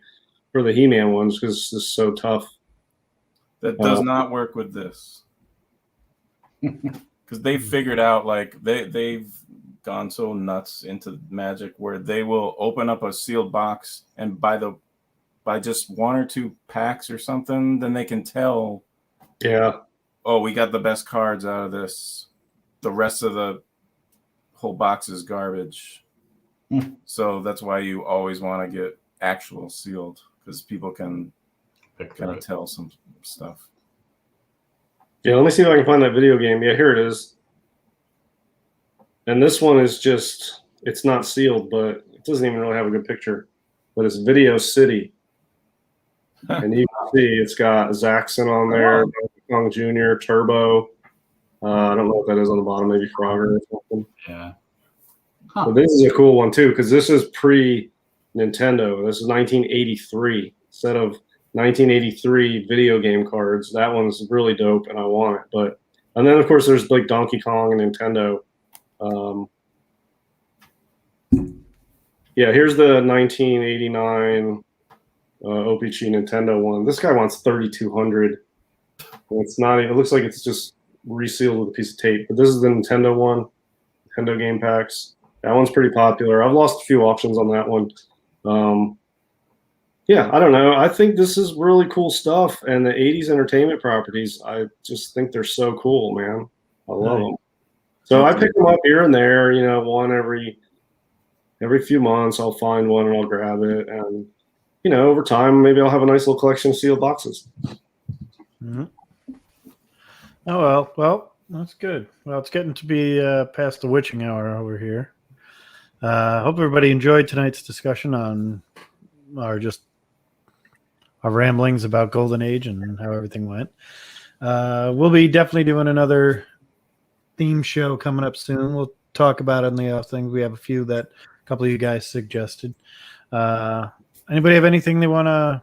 Speaker 2: for the He-Man ones because it's just so tough.
Speaker 3: That does not work with this. Because they've figured out, like, they've gone so nuts into Magic where they will open up a sealed box and by just one or two packs or something, then they can tell, oh, we got the best cards out of this. The rest of the whole box is garbage. So that's why you always want to get actual sealed, because people can kind of tell some stuff.
Speaker 2: Yeah, let me see if I can find that video game. Yeah, here it is. And this one is just, it's not sealed, but it doesn't even really have a good picture. But it's Video City. And you can see it's got Zaxxon on there, Donkey Kong Jr., Turbo. I don't know what that is on the bottom, maybe Frogger or something.
Speaker 4: Yeah.
Speaker 2: But this is a cool one, too, because this is pre-Nintendo. This is 1983. Instead of 1983 video game cards. That one's really dope, and I want it. And then of course there's like Donkey Kong and Nintendo. Here's the 1989 OPC Nintendo one. This guy wants 3,200. It's not. It looks like it's just resealed with a piece of tape. But this is the Nintendo one. Nintendo game packs. That one's pretty popular. I've lost a few auctions on that one. I don't know. I think this is really cool stuff. And the 80s entertainment properties, I just think they're so cool, man. I love them. So I pick them up here and there, one every few months. I'll find one and I'll grab it. And, over time, maybe I'll have a nice little collection of sealed boxes.
Speaker 1: Mm-hmm. Oh, well, that's good. Well, it's getting to be past the witching hour over here. Hope everybody enjoyed tonight's discussion on our ramblings about Golden Age and how everything went. We'll be definitely doing another theme show coming up soon. We'll talk about it in the things. We have a few that a couple of you guys suggested. Anybody have anything they want to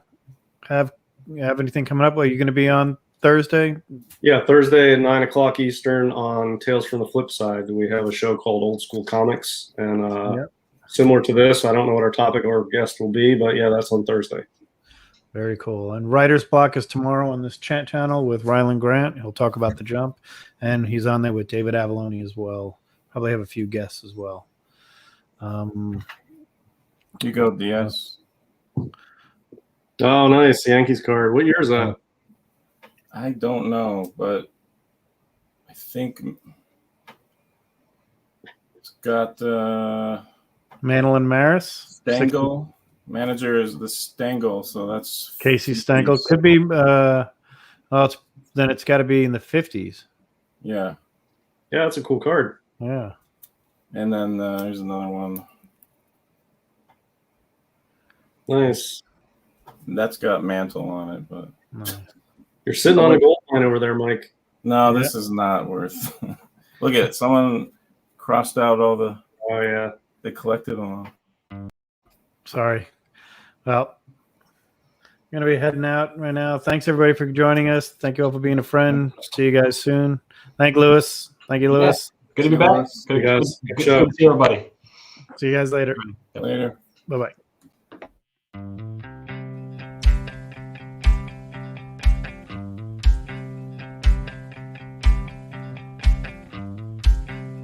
Speaker 1: have anything coming up? Are you going to be on Thursday? Yeah, Thursday at 9:00 Eastern on Tales from the Flip Side. We have a show called Old School Comics, and similar to this. I don't know what our topic or guest will be, but yeah, that's on Thursday. Very cool. And Writer's Block is tomorrow on this chat channel with Rylan Grant. He'll talk about the jump, and he's on there with David Avalone as well. Probably have a few guests as well.
Speaker 3: You go, DS.
Speaker 2: Oh, nice. Yankees card. What year is that?
Speaker 3: I don't know, but I think it's got
Speaker 1: Mantle and Maris.
Speaker 3: Stengel. Manager is the Stengel, so that's
Speaker 1: Casey Stengel. Could be it's got to be in the 50s.
Speaker 3: Yeah.
Speaker 2: Yeah, that's a cool card.
Speaker 1: Yeah.
Speaker 3: And then there's another one.
Speaker 2: Nice.
Speaker 3: That's got Mantle on it, but
Speaker 1: nice.
Speaker 2: You're sitting on a gold mine over there, Mike.
Speaker 3: No, this is not worth. Look at it. Someone crossed out all the.
Speaker 2: Oh yeah.
Speaker 3: They collected them all.
Speaker 1: Sorry. Well, I'm going to be heading out right now. Thanks, everybody, for joining us. Thank you all for being a friend. See you guys soon. Thank Lewis. Thank you, Lewis.
Speaker 4: Yeah. Good to be back.
Speaker 2: Hey, guys.
Speaker 4: Good to see everybody.
Speaker 1: See you guys later.
Speaker 3: Later.
Speaker 1: Bye-bye.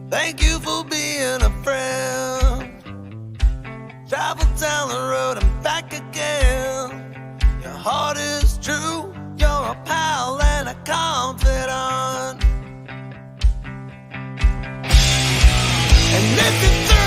Speaker 5: Thank you for being a friend. Travel down the road and back again. Your heart is true. You're a pal and a confidant. And if it's